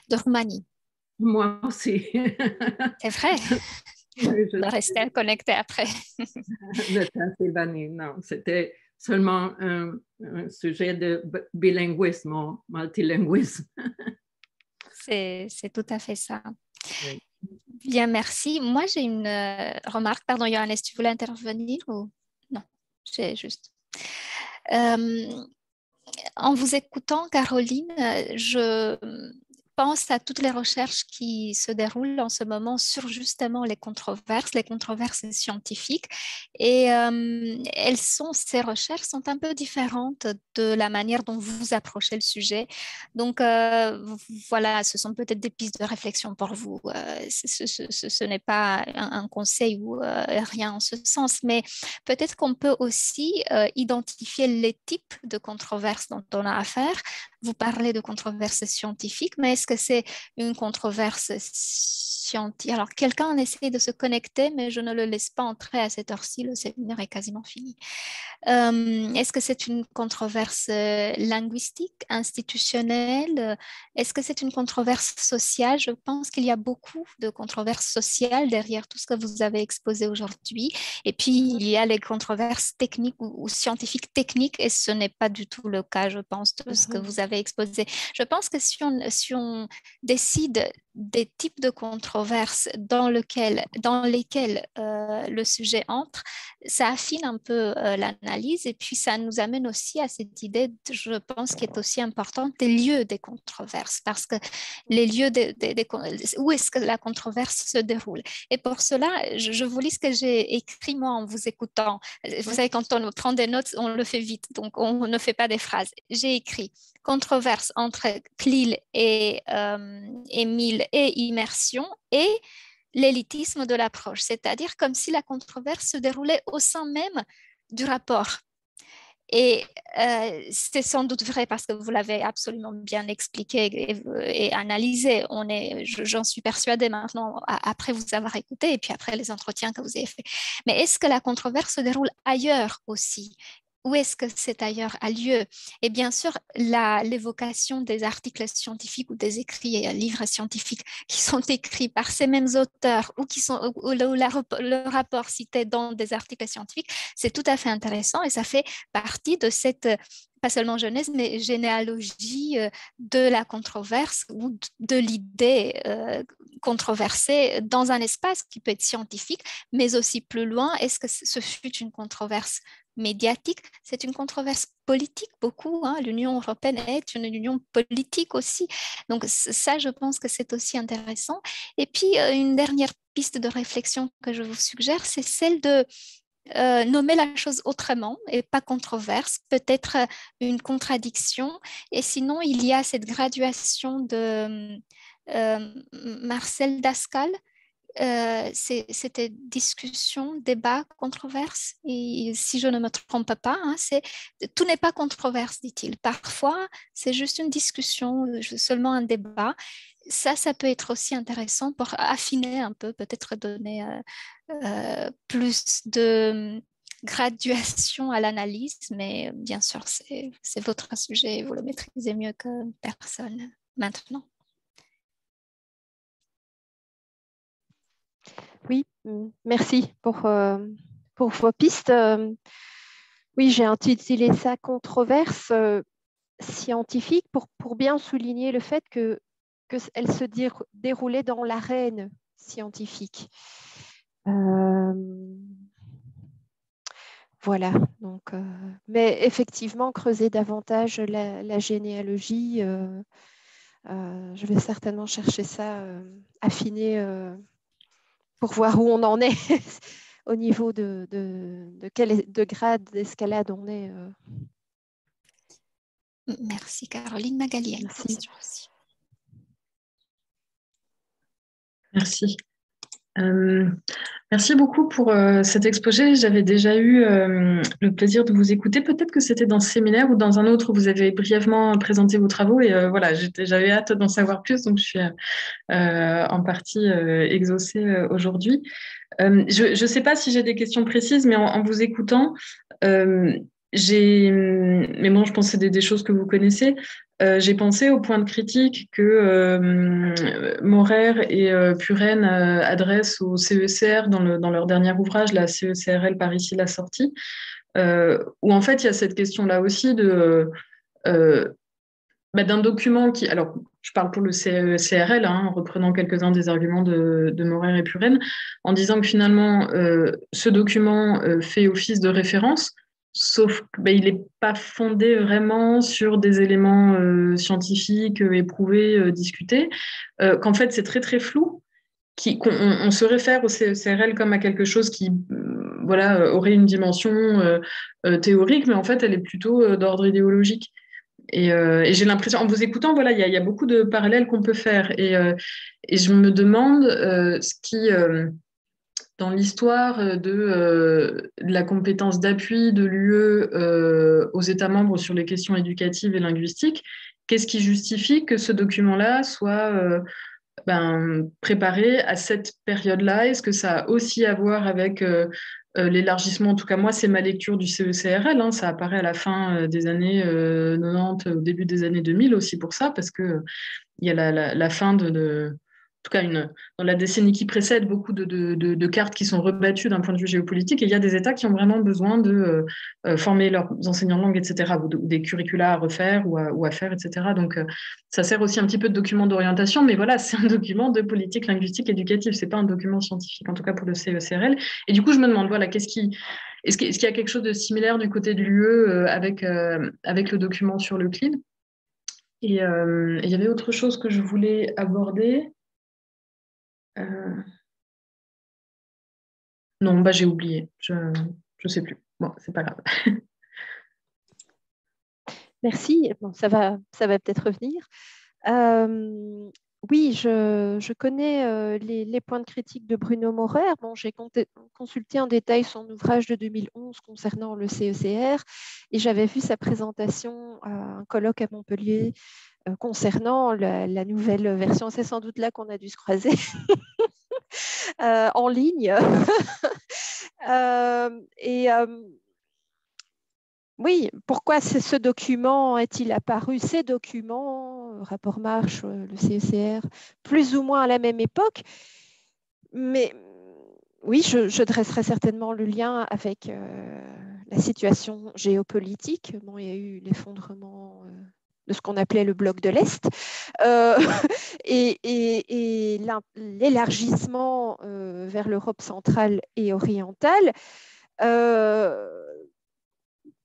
De Roumanie. Moi aussi. C'est vrai. Je vais rester connecté après. De Pennsylvanie, non, c'était seulement un sujet de bilinguisme, multilinguisme. C'est tout à fait ça. Oui. Bien, merci. Moi, j'ai une remarque. Pardon, Johannes, tu voulais intervenir ou non? J'ai juste. En vous écoutant, Caroline, je pense à toutes les recherches qui se déroulent en ce moment sur justement les controverses scientifiques. Et ces recherches sont un peu différentes de la manière dont vous approchez le sujet. Donc, voilà, ce sont peut-être des pistes de réflexion pour vous. Ce n'est pas un conseil ou rien en ce sens, mais peut-être qu'on peut aussi identifier les types de controverses dont on a affaire. Vous parlez de controverses scientifiques, mais est-ce que c'est une controverse scientifique? Alors, quelqu'un essaie de se connecter, mais je ne le laisse pas entrer à cette heure-ci, le séminaire est quasiment fini. Est-ce que c'est une controverse linguistique, institutionnelle? Est-ce que c'est une controverse sociale? Je pense qu'il y a beaucoup de controverses sociales derrière tout ce que vous avez exposé aujourd'hui. Et puis, il y a les controverses techniques ou scientifiques techniques, et ce n'est pas du tout le cas, je pense, de ce que vous avez exposé. Je pense que si on décide des types de controverses dans lesquelles le sujet entre, ça affine un peu l'analyse, et puis ça nous amène aussi à cette idée, je pense, qui est aussi importante, des lieux des controverses, parce que les lieux où est-ce que la controverse se déroule. Et pour cela, je vous lis ce que j'ai écrit moi en vous écoutant. Vous savez, quand on prend des notes, on le fait vite, donc on ne fait pas des phrases. J'ai écrit controverse entre CLIL et Émile et immersion et l'élitisme de l'approche, c'est-à-dire comme si la controverse se déroulait au sein même du rapport. Et c'est sans doute vrai parce que vous l'avez absolument bien expliqué et analysé. J'en suis persuadée maintenant, après vous avoir écouté et puis après les entretiens que vous avez faits. Mais est-ce que la controverse se déroule ailleurs aussi? Où est-ce que cet ailleurs a lieu? Et bien sûr, l'évocation des articles scientifiques ou des livres scientifiques qui sont écrits par ces mêmes auteurs ou le rapport cité dans des articles scientifiques, c'est tout à fait intéressant et ça fait partie de cette, pas seulement genèse, mais généalogie de la controverse ou de l'idée controversée dans un espace qui peut être scientifique, mais aussi plus loin. Est-ce que ce fut une controverse médiatique? C'est une controverse politique beaucoup. Hein. L'Union européenne est une union politique aussi. Donc ça, je pense que c'est aussi intéressant. Et puis, une dernière piste de réflexion que je vous suggère, c'est celle de nommer la chose autrement et pas controverse, peut-être une contradiction. Et sinon, il y a cette graduation de Marcel Dascal. C'était discussion, débat, controverse. Et si je ne me trompe pas, hein, tout n'est pas controverse, dit-il. Parfois, c'est juste une discussion, seulement un débat. Ça peut être aussi intéressant pour affiner un peu, peut-être donner plus de graduation à l'analyse, mais bien sûr, c'est votre sujet, vous le maîtrisez mieux que personne maintenant. Oui, merci pour vos pistes. Oui, j'ai intitulé ça controverse. scientifique pour bien souligner le fait qu'elle se déroulait dans l'arène scientifique. Voilà, donc, mais effectivement, creuser davantage la généalogie, je vais certainement chercher ça, affiner pour voir où on en est au niveau de quel grade d'escalade on est. Merci Caroline. Magali a une Merci. question aussi. Merci. Merci beaucoup pour cet exposé. J'avais déjà eu le plaisir de vous écouter. Peut-être que c'était dans ce séminaire ou dans un autre où vous avez brièvement présenté vos travaux. Et voilà, j'avais hâte d'en savoir plus. Donc, je suis en partie exaucée aujourd'hui. Je ne sais pas si j'ai des questions précises, mais en vous écoutant, mais bon, je pense que c'est des choses que vous connaissez. J'ai pensé au point de critique que Maurer et Puren adressent au CECR dans leur dernier ouvrage, la CECRL par ici la sortie, où en fait il y a cette question-là aussi d'un document qui, alors je parle pour le CRL, en reprenant quelques-uns des arguments de Maurer et Puren, en disant que finalement ce document fait office de référence, sauf qu'il n'est pas fondé vraiment sur des éléments scientifiques éprouvés, discutés, qu'en fait c'est très très flou, qu'on se réfère au CRL comme à quelque chose qui aurait une dimension théorique, mais en fait elle est plutôt d'ordre idéologique. Et j'ai l'impression, en vous écoutant, il y a beaucoup de parallèles qu'on peut faire. Et je me demande ce qui, dans l'histoire de la compétence d'appui de l'UE aux États membres sur les questions éducatives et linguistiques, qu'est-ce qui justifie que ce document-là soit préparé à cette période-là? Est-ce que ça a aussi à voir avec l'élargissement? En tout cas, moi, c'est ma lecture du CECRL. Ça apparaît à la fin des années 90, au début des années 2000 aussi pour ça, parce qu'il y a la fin en tout cas, dans la décennie qui précède, beaucoup de cartes qui sont rebattues d'un point de vue géopolitique, et il y a des États qui ont vraiment besoin de former leurs enseignants de langue, etc., ou des curricula à refaire ou à faire, etc. Donc, ça sert aussi un petit peu de document d'orientation, mais voilà, c'est un document de politique linguistique éducative, c'est pas un document scientifique, en tout cas pour le CECRL. Et du coup, je me demande, voilà, est-ce qu'il y a quelque chose de similaire du côté de l'UE avec le document sur le CLIL? Et il y avait autre chose que je voulais aborder. Non, j'ai oublié. Je sais plus. Bon, c'est pas grave. Merci. Bon, ça va peut-être revenir. Oui, je connais les points de critique de Bruno Maurer. Bon, j'ai consulté en détail son ouvrage de 2011 concernant le CECR et j'avais vu sa présentation à un colloque à Montpellier concernant la nouvelle version. C'est sans doute là qu'on a dû se croiser en ligne. Oui, pourquoi ce document est-il apparu? Ces documents, rapport Marche, le CECR, plus ou moins à la même époque. Mais oui, je dresserai certainement le lien avec la situation géopolitique. Bon, il y a eu l'effondrement de ce qu'on appelait le bloc de l'Est et l'élargissement vers l'Europe centrale et orientale.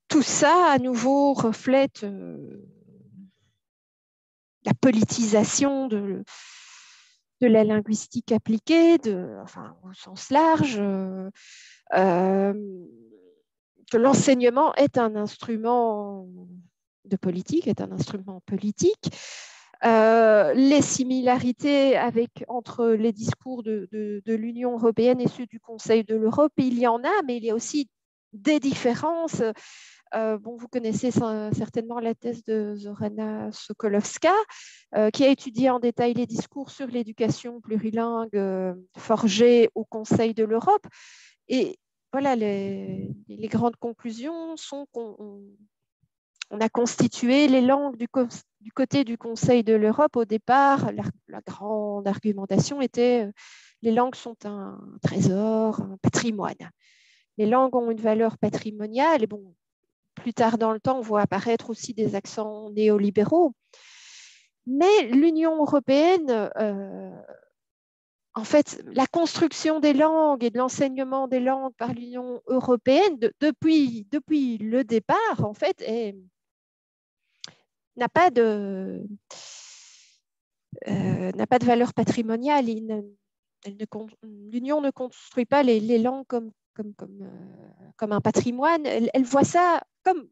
Tout ça, à nouveau, reflète la politisation de la linguistique appliquée, au sens large, que l'enseignement est un instrument de politique, est un instrument politique. Les similarités entre les discours de l'Union européenne et ceux du Conseil de l'Europe, il y en a, mais il y a aussi des différences. Vous connaissez certainement la thèse de Zorana Sokolovska, qui a étudié en détail les discours sur l'éducation plurilingue forgés au Conseil de l'Europe. Et voilà, les grandes conclusions sont qu'on a constitué les langues du côté du Conseil de l'Europe. Au départ, la grande argumentation était les langues sont un trésor, un patrimoine. Les langues ont une valeur patrimoniale. Et bon, plus tard dans le temps, on voit apparaître aussi des accents néolibéraux. Mais l'Union européenne, en fait, la construction des langues et de l'enseignement des langues par l'Union européenne, depuis le départ, en fait, n'a pas de valeur patrimoniale. L'Union ne construit pas les langues comme un patrimoine. Elle voit ça comme...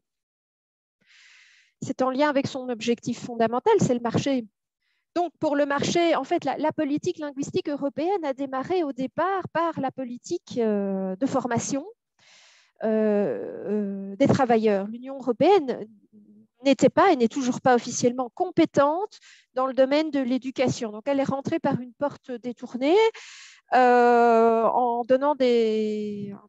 C'est en lien avec son objectif fondamental, c'est le marché. Donc, pour le marché, en fait, la politique linguistique européenne a démarré au départ par la politique de formation des travailleurs. L'Union européenne n'était pas et n'est toujours pas officiellement compétente dans le domaine de l'éducation. Donc, elle est rentrée par une porte détournée en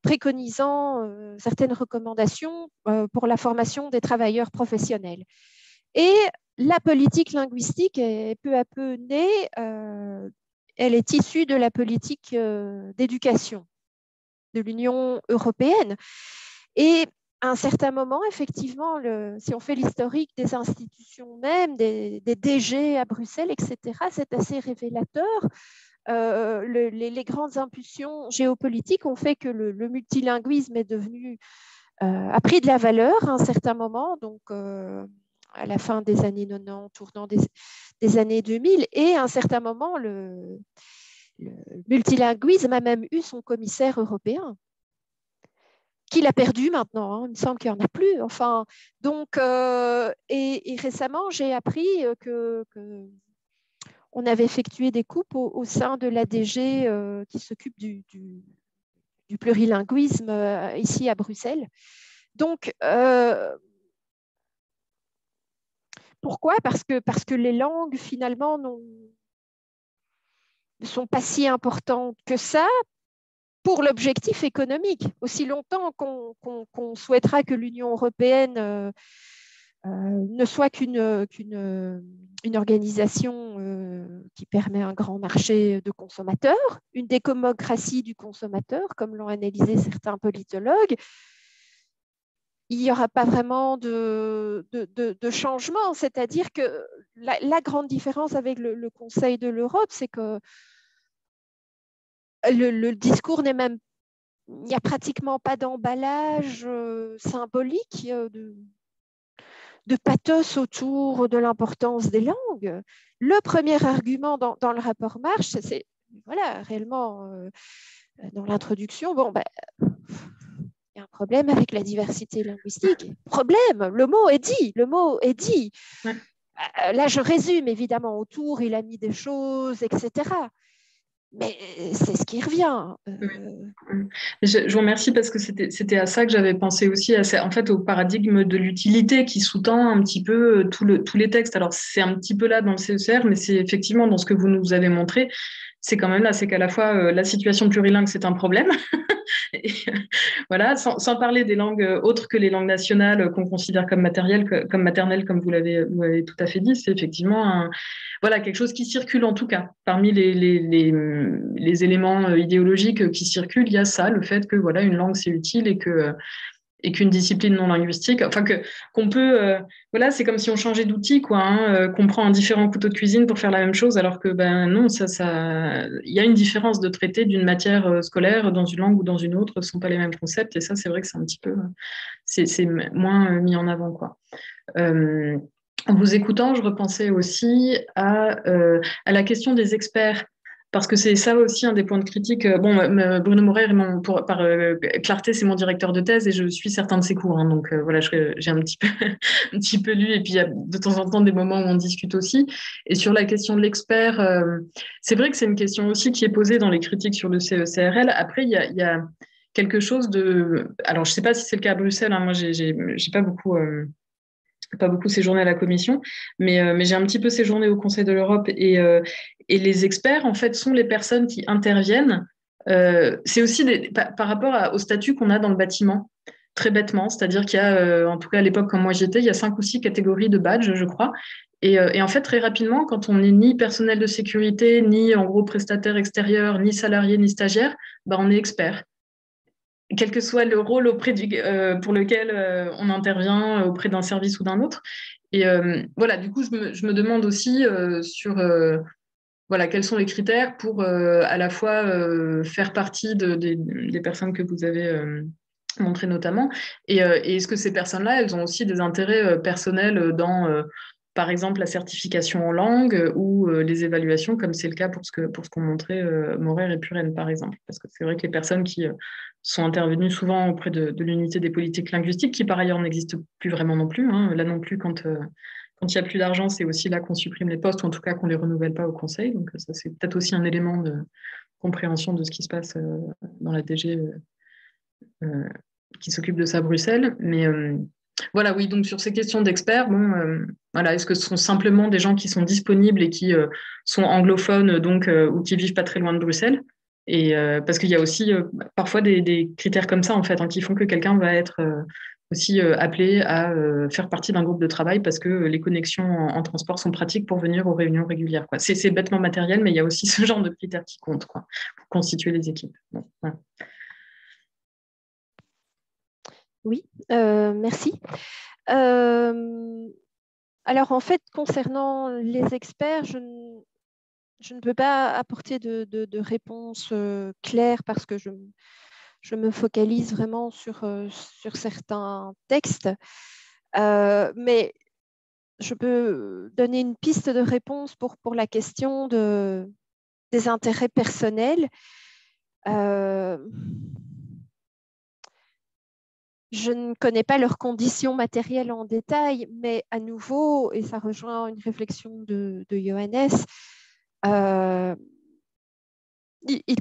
préconisant certaines recommandations pour la formation des travailleurs professionnels. Et la politique linguistique est peu à peu née, elle est issue de la politique d'éducation de l'Union européenne. Et à un certain moment, effectivement, si on fait l'historique des institutions même, des DG à Bruxelles, etc., c'est assez révélateur. Les grandes impulsions géopolitiques ont fait que le multilinguisme est devenu, a pris de la valeur à un certain moment, donc à la fin des années 90, tournant des années 2000, et à un certain moment, le multilinguisme a même eu son commissaire européen, qu'il a perdu maintenant, hein. Il me semble qu'il n'y en a plus. Enfin, donc, et récemment, j'ai appris que on avait effectué des coupes au sein de l'ADG qui s'occupe du plurilinguisme ici à Bruxelles. Donc, pourquoi ? Parce que les langues, finalement, ne sont pas si importantes que ça pour l'objectif économique. Aussi longtemps qu'on souhaitera que l'Union européenne ne soit qu'une organisation qui permet un grand marché de consommateurs, une démocratie du consommateur, comme l'ont analysé certains politologues, il n'y aura pas vraiment de changement. C'est-à-dire que la grande différence avec le Conseil de l'Europe, c'est que le discours n'est même... Il n'y a pratiquement pas d'emballage symbolique, de pathos autour de l'importance des langues. Le premier argument dans le rapport Marsh, c'est voilà, réellement, dans l'introduction, bon, il y a un problème avec la diversité linguistique. Problème, le mot est dit. Ouais. Là, je résume, évidemment, autour, il a mis des choses, etc. Mais c'est ce qui revient. Je vous remercie parce que c'était à ça que j'avais pensé aussi, en fait, au paradigme de l'utilité qui sous-tend un petit peu tous les textes. Alors, c'est un petit peu là dans le CECR, mais c'est effectivement dans ce que vous nous avez montré, c'est quand même là, c'est qu'à la fois la situation plurilingue, c'est un problème. Et, voilà, sans parler des langues autres que les langues nationales qu'on considère comme maternelles, comme vous l'avez tout à fait dit, c'est effectivement voilà, quelque chose qui circule en tout cas. Parmi les éléments idéologiques qui circulent, il y a ça, le fait que voilà, une langue c'est utile et qu'une discipline non linguistique, enfin qu'on peut, voilà, c'est comme si on changeait d'outil, quoi, hein, qu'on prend un différent couteau de cuisine pour faire la même chose, alors que non, il y a une différence de traiter d'une matière scolaire dans une langue ou dans une autre, ce ne sont pas les mêmes concepts, et ça, c'est vrai que c'est un petit peu, c'est moins mis en avant, quoi. En vous écoutant, je repensais aussi à la question des experts. Parce que c'est ça aussi un des points de critique. Bon, Bruno Morer, par clarté, c'est mon directeur de thèse et je suis certains de ses cours. Hein, donc voilà, j'ai un petit peu lu et puis il y a de temps en temps des moments où on discute aussi. Et sur la question de l'expert, c'est vrai que c'est une question aussi qui est posée dans les critiques sur le CECRL. Après, il y a quelque chose de... Alors, je ne sais pas si c'est le cas à Bruxelles. Hein, moi, j'ai pas beaucoup séjourné à la Commission, mais j'ai un petit peu séjourné au Conseil de l'Europe et les experts, en fait, sont les personnes qui interviennent. C'est aussi par rapport au statut qu'on a dans le bâtiment, très bêtement, c'est-à-dire qu'il y a, en tout cas à l'époque quand moi j'y étais, il y a 5 ou 6 catégories de badges, je crois. Et en fait, très rapidement, quand on n'est ni personnel de sécurité, ni en gros prestataire extérieur, ni salarié, ni stagiaire, on est expert. quel que soit le rôle pour lequel on intervient auprès d'un service ou d'un autre. Et voilà, du coup, je me demande aussi sur voilà, quels sont les critères pour à la fois faire partie des personnes que vous avez montrées notamment, et est-ce que ces personnes-là, elles ont aussi des intérêts personnels dans, par exemple, la certification en langue ou les évaluations, comme c'est le cas pour ce qu'ont montré Morer et Puren, par exemple. Parce que c'est vrai que les personnes qui sont intervenues souvent auprès de l'unité des politiques linguistiques, qui par ailleurs n'existe plus vraiment non plus, hein, là non plus quand il n'y a plus d'argent, c'est aussi là qu'on supprime les postes, ou en tout cas qu'on ne les renouvelle pas au Conseil. Donc ça, c'est peut-être aussi un élément de compréhension de ce qui se passe dans la DG qui s'occupe de ça à Bruxelles. Mais voilà, oui, donc sur ces questions d'experts, bon, voilà, est-ce que ce sont simplement des gens qui sont disponibles et qui sont anglophones, donc, ou qui vivent pas très loin de Bruxelles? Et parce qu'il y a aussi parfois des critères comme ça, en fait, hein, qui font que quelqu'un va être aussi appelé à faire partie d'un groupe de travail parce que les connexions en transport sont pratiques pour venir aux réunions régulières, quoi. C'est bêtement matériel, mais il y a aussi ce genre de critères qui comptent, quoi, pour constituer les équipes. Bon, voilà. Oui, merci. Alors, en fait, concernant les experts, je ne peux pas apporter de réponse claire parce que je me focalise vraiment sur certains textes. Mais je peux donner une piste de réponse pour la question des intérêts personnels. Je ne connais pas leurs conditions matérielles en détail, mais à nouveau, et ça rejoint une réflexion de Johannes, il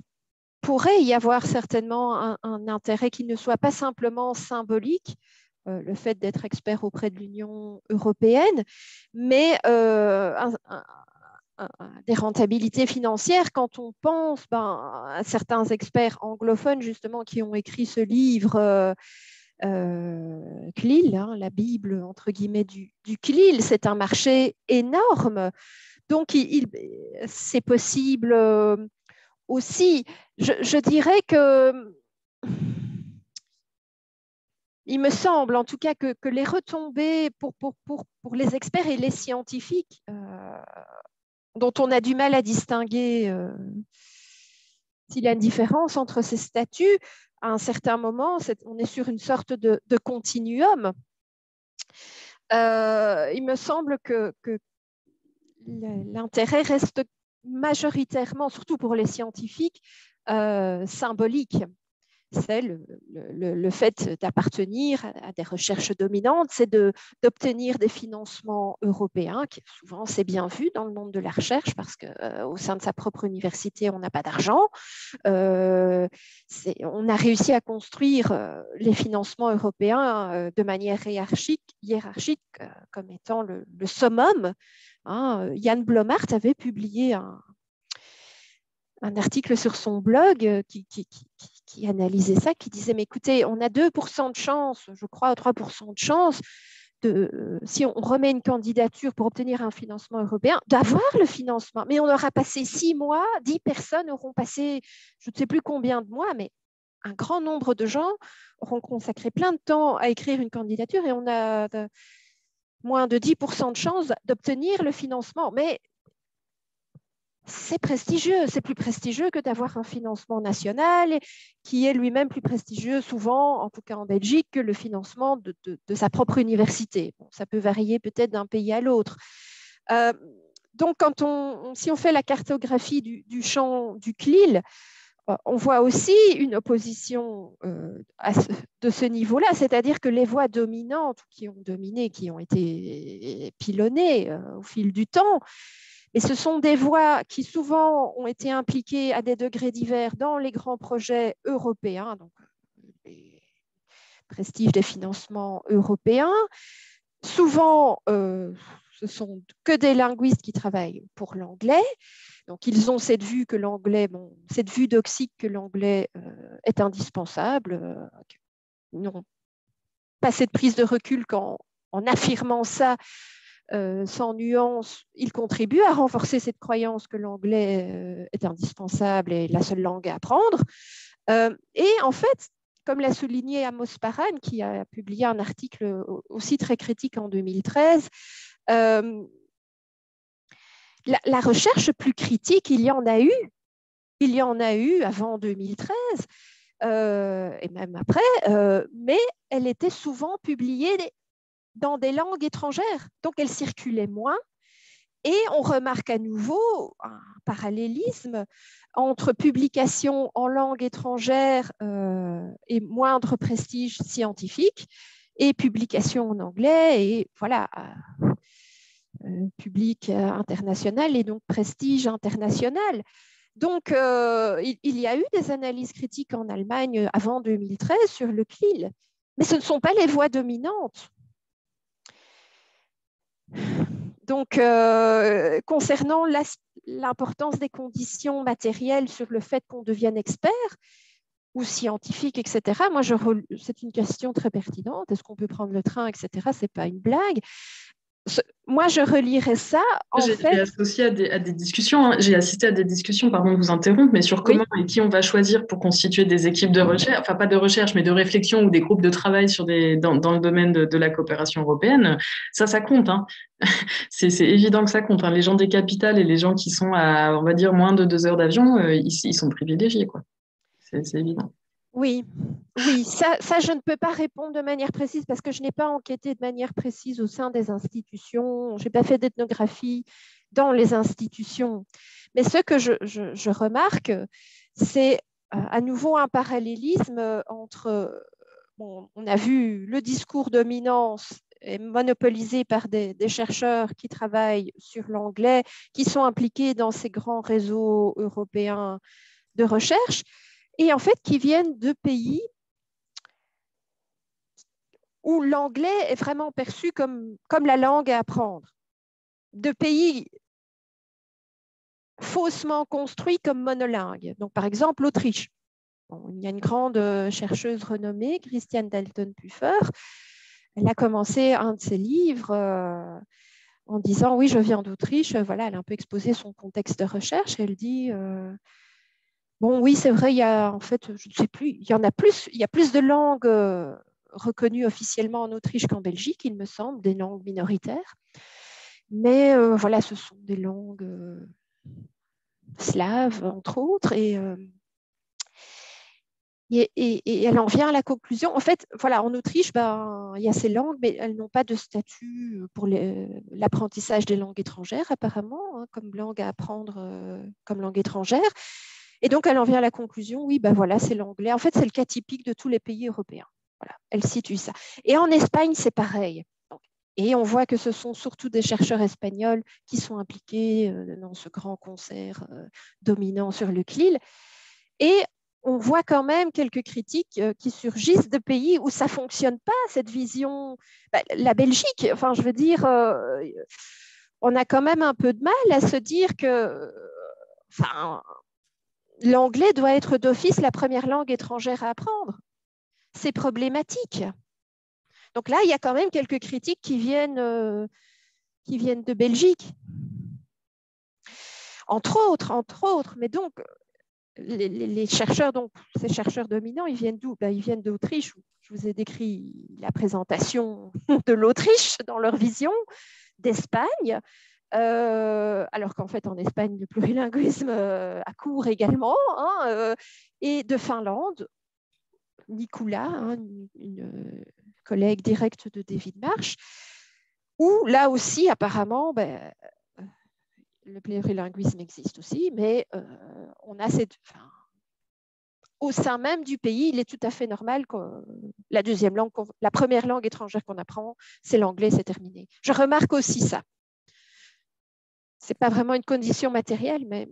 pourrait y avoir certainement un intérêt qui ne soit pas simplement symbolique, le fait d'être expert auprès de l'Union européenne, mais des rentabilités financières quand on pense à certains experts anglophones justement qui ont écrit ce livre CLIL, hein, la Bible entre guillemets du CLIL, c'est un marché énorme. Donc, c'est possible aussi. Je dirais que il me semble en tout cas que les retombées pour les experts et les scientifiques, dont on a du mal à distinguer s'il y a une différence entre ces statuts, à un certain moment, on est sur une sorte de continuum. Il me semble que l'intérêt reste majoritairement, surtout pour les scientifiques, symbolique. C'est le fait d'appartenir à des recherches dominantes, c'est d'obtenir des financements européens, qui souvent c'est bien vu dans le monde de la recherche parce qu'au sein de sa propre université, on n'a pas d'argent. On a réussi à construire les financements européens de manière hiérarchique comme étant le summum. Hein. Jan Blommaert avait publié un article sur son blog qui analysait ça, qui disait, mais écoutez, on a 2% de chance, je crois, 3% de chance, si on remet une candidature pour obtenir un financement européen, d'avoir le financement. Mais on aura passé 6 mois, 10 personnes auront passé, je ne sais plus combien de mois, mais un grand nombre de gens auront consacré plein de temps à écrire une candidature et on a moins de 10% de chance d'obtenir le financement. Mais c'est prestigieux, c'est plus prestigieux que d'avoir un financement national qui est lui-même plus prestigieux souvent, en tout cas en Belgique, que le financement de sa propre université. Bon, ça peut varier peut-être d'un pays à l'autre. Donc, si on fait la cartographie du champ du CLIL, on voit aussi une opposition de ce niveau-là, c'est-à-dire que les voix dominantes qui ont dominé, qui ont été pilonnées au fil du temps, et ce sont des voix qui souvent ont été impliquées à des degrés divers dans les grands projets européens, donc les prestiges des financements européens. Souvent, ce sont que des linguistes qui travaillent pour l'anglais. Donc, ils ont cette vue que l'anglais, cette vue doxique que l'anglais est indispensable. Ils n'ont pas cette prise de recul qu'en affirmant ça, sans nuance, ils contribuent à renforcer cette croyance que l'anglais est indispensable et la seule langue à apprendre. Et en fait, comme l'a souligné Amos Paran, qui a publié un article aussi très critique en 2013, la recherche plus critique, il y en a eu. Il y en a eu avant 2013 et même après, mais elle était souvent publiée dans des langues étrangères, donc elle circulait moins. Et on remarque à nouveau un parallélisme entre publication en langue étrangère et moindre prestige scientifique et publication en anglais et voilà, public international et donc prestige international. Donc, il y a eu des analyses critiques en Allemagne avant 2013 sur le CLIL, mais ce ne sont pas les voix dominantes. Donc, concernant l'importance des conditions matérielles sur le fait qu'on devienne expert ou scientifique, etc., moi, c'est une question très pertinente. Est-ce qu'on peut prendre le train, etc. Ce n'est pas une blague. Moi, je relirais ça. J'ai associé à des discussions. J'ai assisté à des discussions, pardon de vous interrompre, mais sur comment et qui on va choisir pour constituer des équipes de recherche, enfin pas de recherche, mais de réflexion ou des groupes de travail dans le domaine de la coopération européenne. Ça compte. Hein. C'est évident que ça compte. Hein. Les gens des capitales et les gens qui sont à, on va dire, moins de 2 heures d'avion, ils sont privilégiés, quoi. C'est évident. Oui, ça, je ne peux pas répondre de manière précise parce que je n'ai pas enquêté de manière précise au sein des institutions. Je n'ai pas fait d'ethnographie dans les institutions. Mais ce que je remarque, c'est à nouveau un parallélisme entre, on a vu le discours dominance est monopolisé par des chercheurs qui travaillent sur l'anglais, qui sont impliqués dans ces grands réseaux européens de recherche, et en fait qui viennent de pays où l'anglais est vraiment perçu comme la langue à apprendre, de pays faussement construits comme monolingues. Donc, par exemple, l'Autriche. Bon, il y a une grande chercheuse renommée, Christiane Dalton-Puffer. Elle a commencé un de ses livres en disant « Oui, je viens d'Autriche ». Voilà, elle a un peu exposé son contexte de recherche. Elle dit bon, oui, c'est vrai, il y a en fait, je ne sais plus, il y a plus de langues reconnues officiellement en Autriche qu'en Belgique, il me semble, des langues minoritaires. Mais voilà, ce sont des langues slaves, entre autres, et elle en vient à la conclusion. En fait, voilà, en Autriche, il y a ces langues, mais elles n'ont pas de statut pour l'apprentissage des langues étrangères, apparemment, hein, comme langue à apprendre comme langue étrangère. Et donc, elle en vient à la conclusion, oui, voilà, c'est l'anglais. En fait, c'est le cas typique de tous les pays européens. Voilà, elle situe ça. Et en Espagne, c'est pareil. Et on voit que ce sont surtout des chercheurs espagnols qui sont impliqués dans ce grand concert dominant sur le CLIL. Et on voit quand même quelques critiques qui surgissent de pays où ça ne fonctionne pas, cette vision. La Belgique, enfin, je veux dire, on a quand même un peu de mal à se dire que l'anglais doit être d'office la première langue étrangère à apprendre. C'est problématique. Donc là, il y a quand même quelques critiques qui viennent de Belgique. Entre autres. Mais donc, les chercheurs, donc, ces chercheurs dominants, ils viennent d'où ? Ils viennent d'Autriche. Je vous ai décrit la présentation de l'Autriche dans leur vision, d'Espagne, alors qu'en fait, en Espagne, le plurilinguisme a cours également, hein, et de Finlande, Nikula, hein, une collègue directe de David Marsh, où là aussi, apparemment, le plurilinguisme existe aussi, mais on a au sein même du pays, il est tout à fait normal que la première langue étrangère qu'on apprend, c'est l'anglais, c'est terminé. Je remarque aussi ça. Ce n'est pas vraiment une condition matérielle, mais...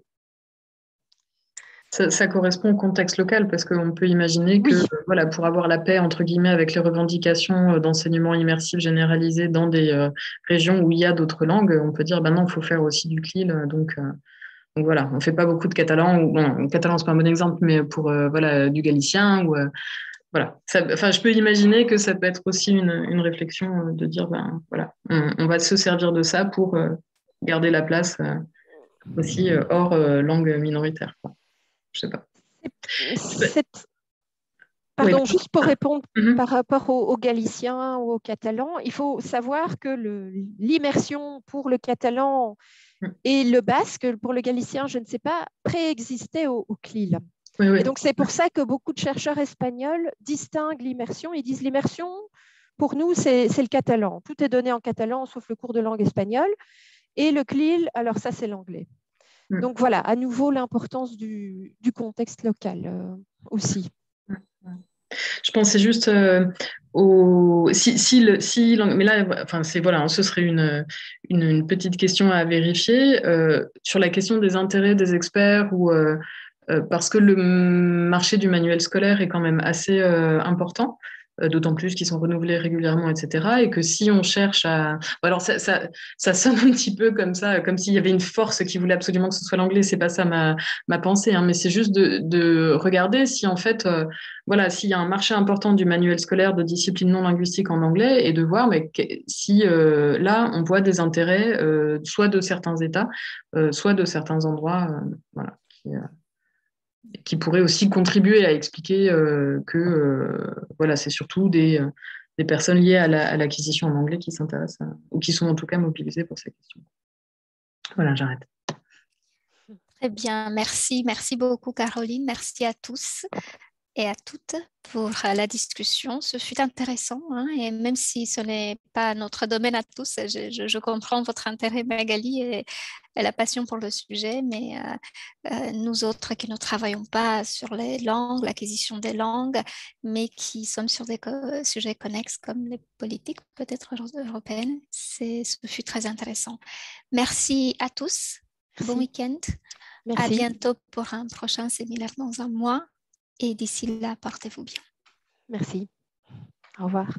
Ça correspond au contexte local parce qu'on peut imaginer que voilà, pour avoir la paix, entre guillemets, avec les revendications d'enseignement immersif généralisé dans des régions où il y a d'autres langues, on peut dire non, il faut faire aussi du CLIL. Donc voilà, on ne fait pas beaucoup de catalan. Le catalan, ce n'est pas un bon exemple, mais pour du galicien. Voilà. Je peux imaginer que ça peut être aussi une réflexion de dire voilà, on va se servir de ça pour garder la place aussi hors langue minoritaire. Quoi. Je sais pas. Pardon, Oui. juste pour répondre par rapport aux Galiciens ou aux Catalans, il faut savoir que l'immersion pour le catalan et le basque, pour le galicien, je ne sais pas, préexistait au CLIL. Oui, oui. Et donc, c'est pour ça que beaucoup de chercheurs espagnols distinguent l'immersion. Ils disent l'immersion, pour nous, c'est le catalan. Tout est donné en catalan, sauf le cours de langue espagnole. Et le CLIL, alors ça, c'est l'anglais. Donc voilà, à nouveau, l'importance du contexte local aussi. Je pensais juste mais là, enfin, voilà, ce serait une petite question à vérifier sur la question des intérêts des experts ou parce que le marché du manuel scolaire est quand même assez important, d'autant plus qu'ils sont renouvelés régulièrement, etc. Et que si on cherche à... Alors, ça sonne un petit peu comme ça, comme s'il y avait une force qui voulait absolument que ce soit l'anglais. C'est pas ça ma pensée, hein, mais c'est juste de regarder si, en fait, voilà, s'il y a un marché important du manuel scolaire de disciplines non linguistiques en anglais et de voir si là, on voit des intérêts soit de certains États, soit de certains endroits, voilà, qui pourrait aussi contribuer à expliquer que voilà, c'est surtout des personnes liées à l'acquisition en anglais qui s'intéressent ou qui sont en tout cas mobilisées pour ces questions. Voilà, j'arrête. Très bien, merci. Merci beaucoup, Caroline. Merci à tous et à toutes pour la discussion. Ce fut intéressant, hein, et même si ce n'est pas notre domaine à tous, je comprends votre intérêt, Magali, et la passion pour le sujet, mais nous autres qui ne travaillons pas sur les langues, l'acquisition des langues, mais qui sommes sur des sujets connexes comme les politiques peut-être européennes, ce fut très intéressant. Merci à tous. Merci. Bon week-end. Merci. À bientôt pour un prochain séminaire dans un mois. Et d'ici là, portez-vous bien. Merci. Au revoir.